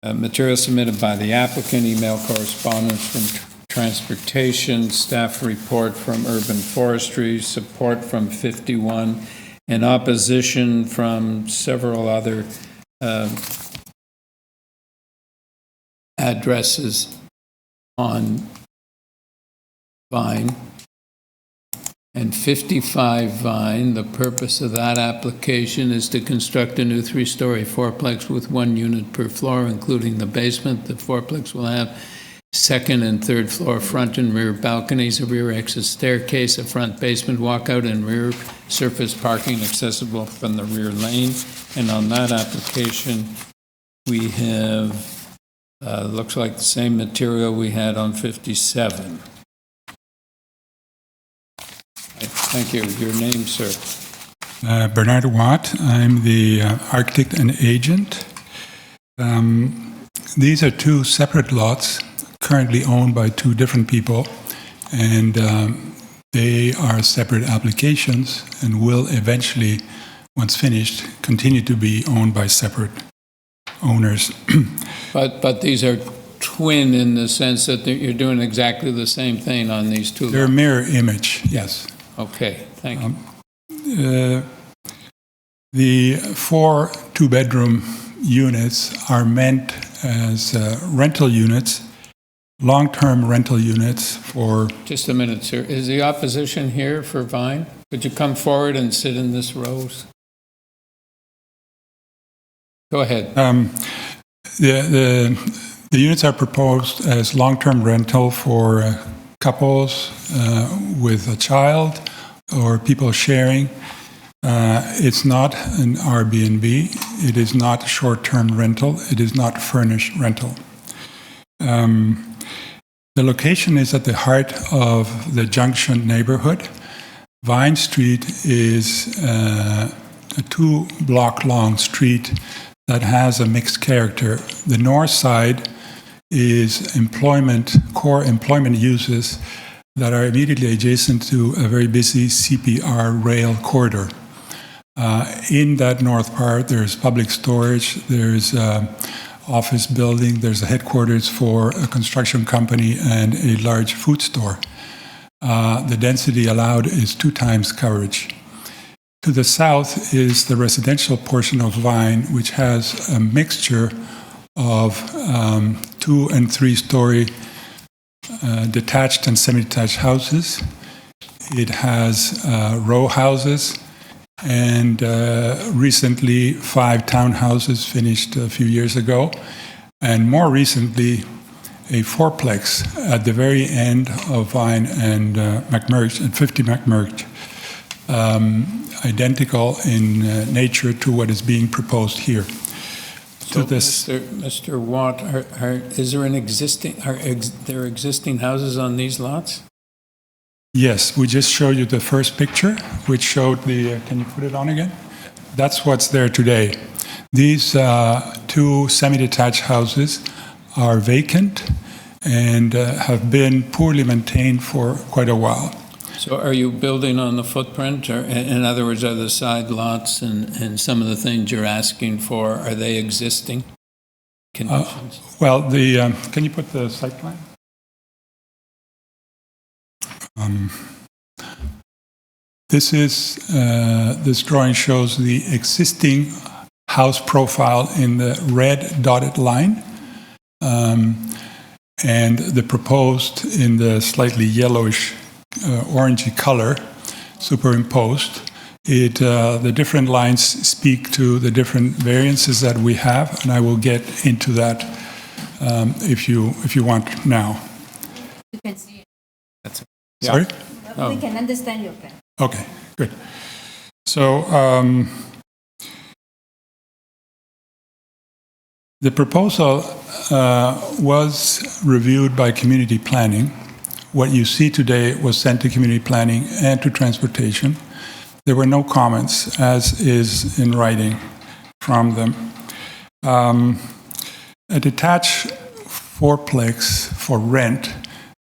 material submitted by the applicant, email correspondence from Transportation, staff report from Urban Forestry, support from 51, and opposition from several other addresses on Vine. And 55 Vine, the purpose of that application is to construct a new 3-story fourplex with 1 unit per floor, including the basement. The fourplex will have second and third floor front and rear balconies, a rear exit staircase, a front basement walkout, and rear surface parking accessible from the rear lane. And on that application, we have, looks like the same material we had on 57. Thank you. Your name, sir? Bernard Watt. I'm the architect and agent. These are 2 separate lots currently owned by 2 different people, and they are separate applications and will eventually, once finished, continue to be owned by separate owners. But these are twin in the sense that you're doing exactly the same thing on these 2 lots? They're a mirror image, yes. Okay, thank you. The 4 2-bedroom units are meant as rental units, long-term rental units for... Just a minute, sir. Is the opposition here for Vine? Could you come forward and sit in this row? Go ahead. The units are proposed as long-term rental for couples with a child or people sharing. It's not an Airbnb. It is not short-term rental. It is not furnished rental. The location is at the heart of the Junction neighborhood. Vine Street is a 2-block-long street that has a mixed character. The north side is core employment uses that are immediately adjacent to a very busy CPR rail corridor. In that north part, there's public storage, there's office building, there's a headquarters for a construction company and a large food store. The density allowed is 2 times coverage. To the south is the residential portion of Vine, which has a mixture of 2- and 3-story detached and semi-detached houses. It has row houses, and recently 5 townhouses finished a few years ago, and more recently a fourplex at the very end of Vine and McMurch, and 50 McMurch, identical in nature to what is being proposed here. So, Mr. Watt, are there existing houses on these lots? Yes, we just showed you the first picture, which showed the, can you put it on again? That's what's there today. These 2 semi-detached houses are vacant and have been poorly maintained for quite a while. So are you building on the footprint, or in other words, are the side lots and some of the things you're asking for, are they existing conditions? Well, can you put the site plan? This drawing shows the existing house profile in the red dotted line, and the proposed in the slightly yellowish orangey color superimposed. The different lines speak to the different variances that we have, and I will get into that if you want now. You can see it. Sorry? We can understand your plan. Okay, good. So The proposal was reviewed by community planning. What you see today was sent to community planning and to transportation. There were no comments, as is in writing from them. A detached fourplex for rent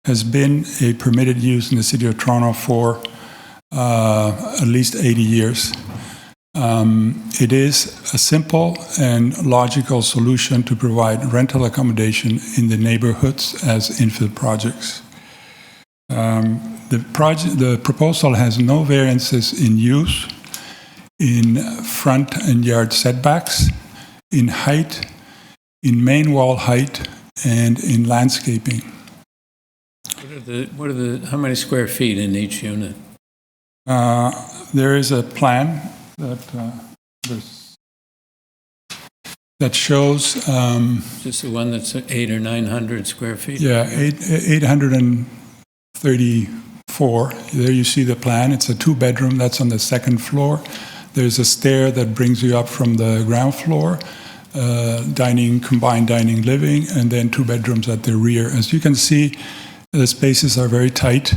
has been a permitted use in the City of Toronto for at least 80 years. It is a simple and logical solution to provide rental accommodation in the neighborhoods as infill projects. The proposal has no variances in use, in front and yard setbacks, in height, in main wall height, and in landscaping. How many square feet in each unit? There is a plan that shows. Just the one that's 800 or 900 square feet? Yeah, 834. There you see the plan. It's a two-bedroom. That's on the second floor. There's a stair that brings you up from the ground floor, combined dining, living, and then two bedrooms at the rear. As you can see, the spaces are very tight,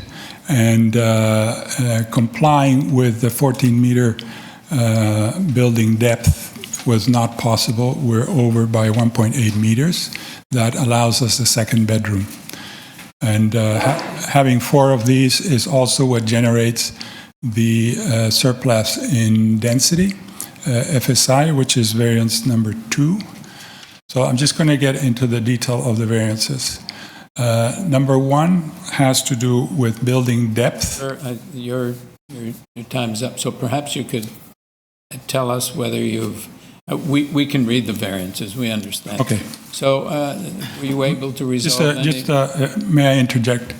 and complying with the 14-meter building depth was not possible. We're over by 1.8 meters. That allows us a second bedroom. And having four of these is also what generates the surplus in density, FSI, which is variance number 2. So I'm just going to get into the detail of the variances. Number 1 has to do with building depth. Sir, your time's up, so perhaps you could tell us whether you've... we can read the variances, we understand. Okay. So were you able to resolve may I interject?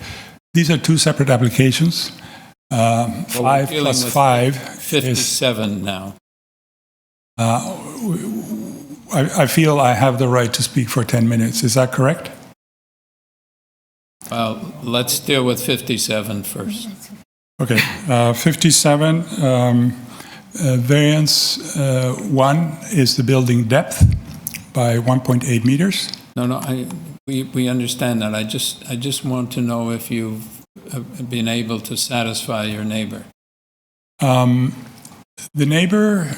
These are two separate applications. 5 plus 5 57 now. I feel I have the right to speak for 10 minutes. Is that correct? Well, let's deal with 57 first. Okay. 57, variance 1 is the building depth by 1.8 meters. No, we understand that. I just want to know if you've been able to satisfy your neighbor. The neighbor,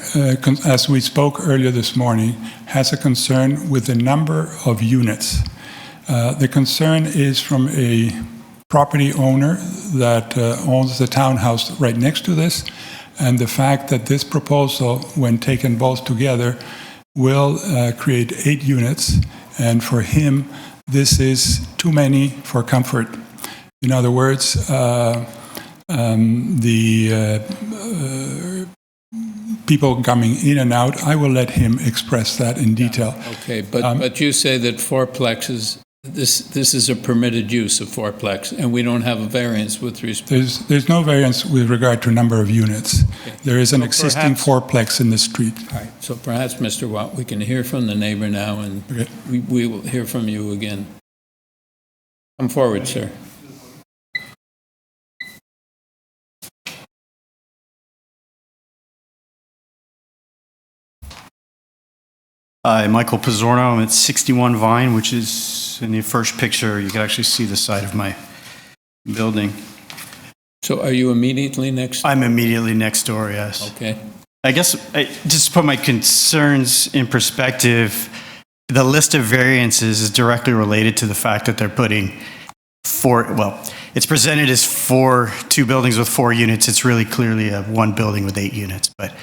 as we spoke earlier this morning, has a concern with the number of units. The concern is from a property owner that owns the townhouse right next to this, and the fact that this proposal, when taken both together, will create 8 units, and for him, this is too many for comfort. In other words, people coming in and out, I will let him express that in detail. Okay, but you say that fourplexes, this is a permitted use of fourplex, and we don't have a variance with respect. There's no variance with regard to number of units. Okay. There is an existing fourplex in the street. All right, so perhaps, Mr. Watt, we can hear from the neighbor now, and okay. we will hear from you again. Come forward, sir. Hi, Michael Pizzorno. I'm at 61 Vine, which is in the first picture. You can actually see the side of my building. So are you immediately next door? I'm immediately next door, yes. Okay. I guess, just to put my concerns in perspective, the list of variances is directly related to the fact that they're putting it's presented as 2 buildings with 4 units. It's really clearly a 1 building with 8 units, but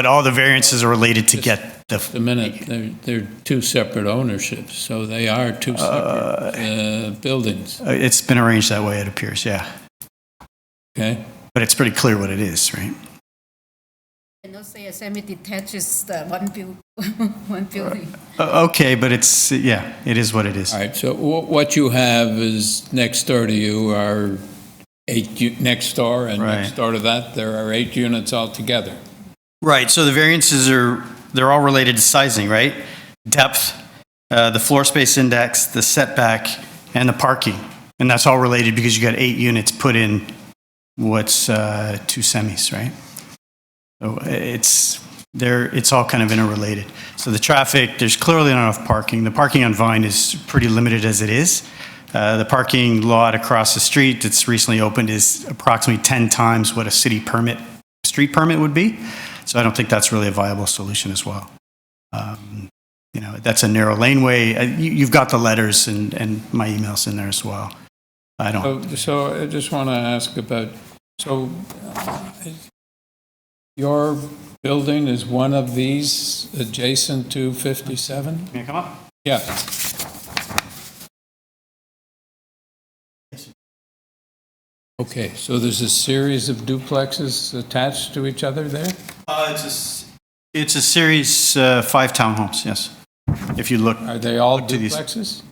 all the variances are related to get the... Just a minute, they're 2 separate ownerships, so they are 2 separate buildings. It's been arranged that way, it appears, yeah. Okay. But it's pretty clear what it is, right? I don't say a semi-detached is one building. Okay, but it is what it is. All right, so what you have is next door to you are 8 next door, and next door to that, there are 8 units altogether. Right, so the variances they're all related to sizing, right? Depth, the floor space index, the setback, and the parking. And that's all related because you got 8 units put in what's 2 semis, right? So it's all kind of interrelated. So the traffic, there's clearly not enough parking. The parking on Vine is pretty limited as it is. The parking lot across the street that's recently opened is approximately 10 times what a city permit, street permit would be. So I don't think that's really a viable solution as well. You know, that's a narrow laneway. You've got the letters and my emails in there as well. I don't. So I just want to ask about, your building is one of these adjacent to 57? Can I come up? Yeah. Okay, so there's a series of duplexes attached to each other there? It's a series 5 townhomes, yes. If you look. Are they all duplexes?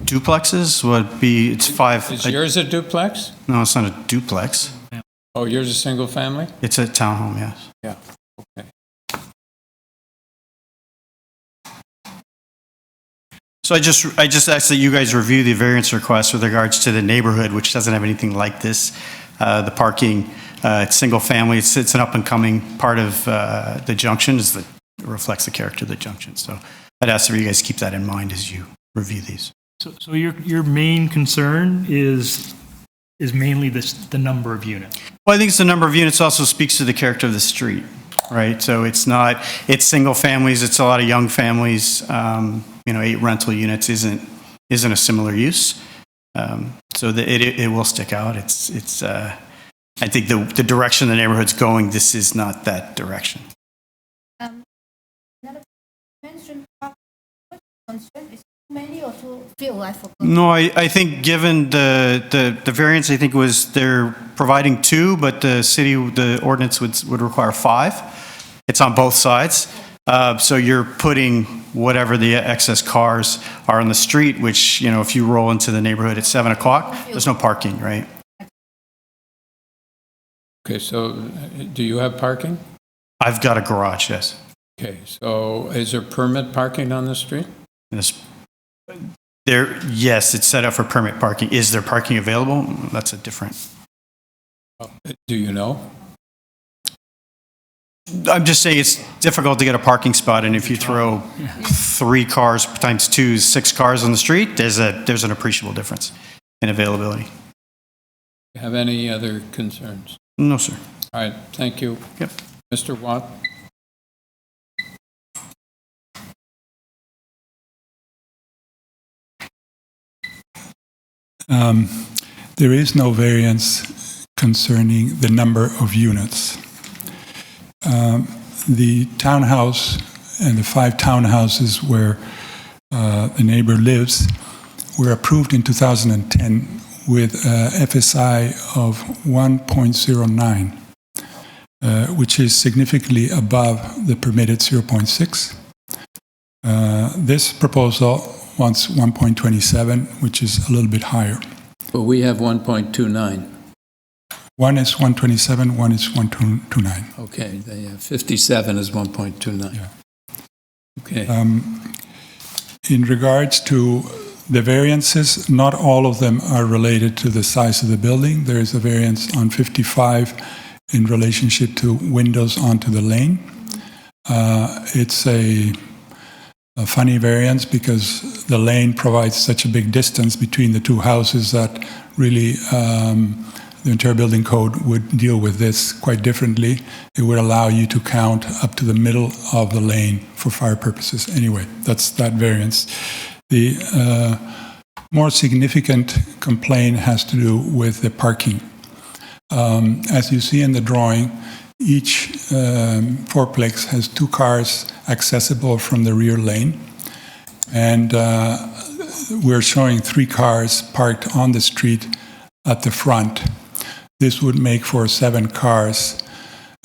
Duplexes would be, it's 5. Is yours a duplex? No, it's not a duplex. Oh, yours a single family? It's a townhome, yes. Yeah, okay. So I just ask that you guys review the variance request with regards to the neighborhood, which doesn't have anything like this. The parking, it's single family. It's an up and coming part of the junction. It reflects the character of the junction. So I'd ask that you guys keep that in mind as you review these. So your main concern is mainly the number of units? Well, I think it's the number of units also speaks to the character of the street, right? So it's single families. It's a lot of young families. 8 rental units isn't a similar use. So it will stick out. I think the direction the neighborhood's going, this is not that direction. Many or too few, I forgot. No, I think given the variance, I think they're providing 2, but the ordinance would require 5. It's on both sides. So you're putting whatever the excess cars are on the street, which, if you roll into the neighborhood at 7 o'clock, there's no parking, right? Okay, so do you have parking? I've got a garage, yes. Okay, so is there permit parking on the street? Yes, it's set up for permit parking. Is there parking available? That's a different. Do you know? I'm just saying it's difficult to get a parking spot, and if you throw 3 cars times 2 is 6 cars on the street, there's an appreciable difference in availability. Have any other concerns? No, sir. All right, thank you. Yep. Mr. Watt? There is no variance concerning the number of units. The townhouse and the 5 townhouses where the neighbor lives were approved in 2010 with FSI of 1.09, which is significantly above the permitted 0.6. This proposal wants 1.27, which is a little bit higher. Well, we have 1.29. One is 127, one is 129. Okay, 57 is 1.29. Yeah. Okay. In regards to the variances, not all of them are related to the size of the building. There is a variance on 55 in relationship to windows onto the lane. It's a funny variance because the lane provides such a big distance between the 2 houses that really the entire building code would deal with this quite differently. It would allow you to count up to the middle of the lane for fire purposes. Anyway, that's that variance. The more significant complaint has to do with the parking. As you see in the drawing, each fourplex has 2 cars accessible from the rear lane. And we're showing 3 cars parked on the street at the front. This would make for 7 cars,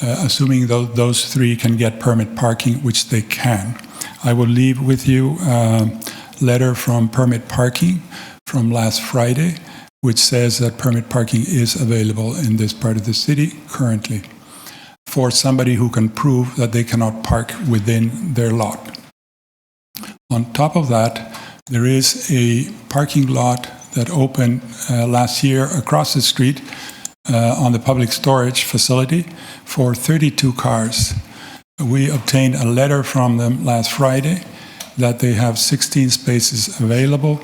assuming those 3 can get permit parking, which they can. I will leave with you a letter from Permit Parking from last Friday, which says that permit parking is available in this part of the city currently for somebody who can prove that they cannot park within their lot. On top of that, there is a parking lot that opened last year across the street on the public storage facility for 32 cars. We obtained a letter from them last Friday that they have 16 spaces available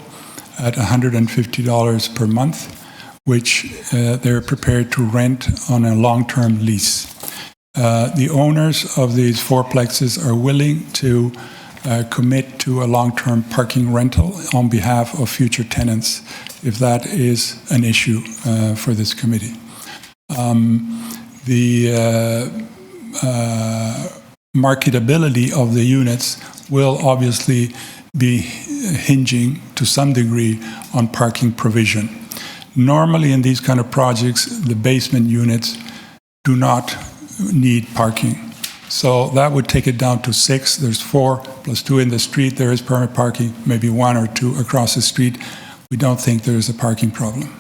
at $150 per month, which they're prepared to rent on a long-term lease. The owners of these fourplexes are willing to commit to a long-term parking rental on behalf of future tenants, if that is an issue for this committee. The marketability of the units will obviously be hinging to some degree on parking provision. Normally in these kind of projects, the basement units do not need parking. So that would take it down to 6. There's 4 plus 2 in the street. There is permit parking, maybe 1 or 2 across the street. We don't think there is a parking problem.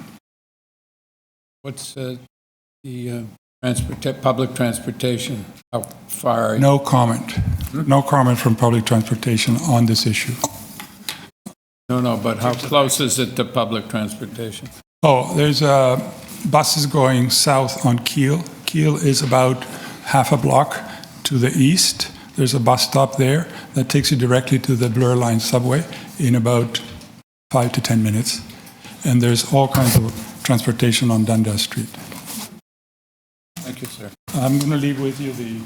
What's the public transportation? How far? No comment. No comment from public transportation on this issue. No, but how close is it to public transportation? Oh, there's buses going south on Kiel. Kiel is about half a block to the east. There's a bus stop there that takes you directly to the Blur Line subway in about 5 to 10 minutes. And there's all kinds of transportation on Dundas Street. Thank you, sir. I'm going to leave with you the...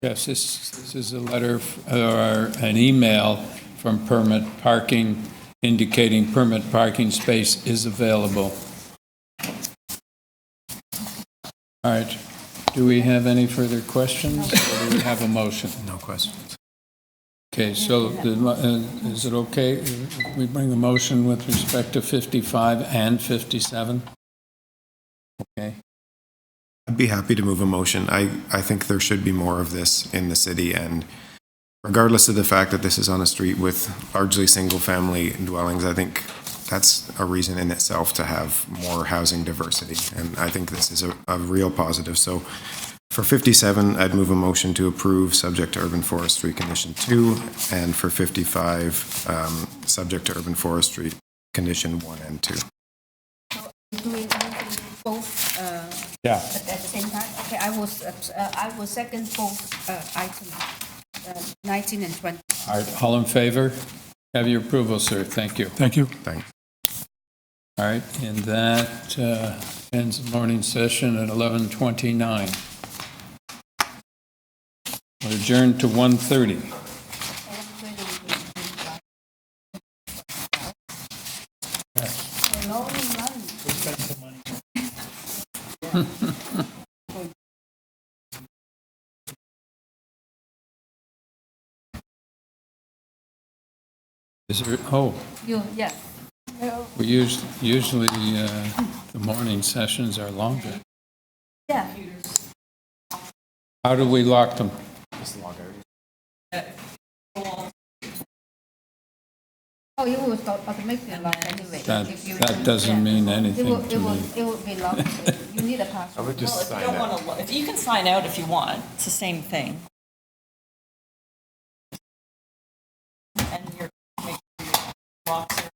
Yes, this is a letter or an email from Permit Parking indicating permit parking space is available. All right. Do we have any further questions or do we have a motion? No questions. Okay, so is it okay if we bring a motion with respect to 55 and 57? Okay. I'd be happy to move a motion. I think there should be more of this in the city, and regardless of the fact that this is on a street with largely single-family dwellings, I think that's a reason in itself to have more housing diversity, and I think this is a real positive. So for 57, I'd move a motion to approve subject to urban forestry condition 2, and for 55, subject to urban forestry condition 1 and 2. Doing both yeah. At the same time? Okay, I will second both items, 19 and 20. All right, all in favor? Have your approval, sir. Thank you. Thank you. Thanks. All right, and that ends the morning session at 11:29. We're adjourned to 1:30. Is there, Yeah. we usually the morning sessions are longer. Yeah. How do we lock them? Just log out. Oh, it will automatically lock anyway. That doesn't mean anything to me. It will be locked. You need a password. I would just sign out. If you can sign out if you want, it's the same thing. And you're making your locks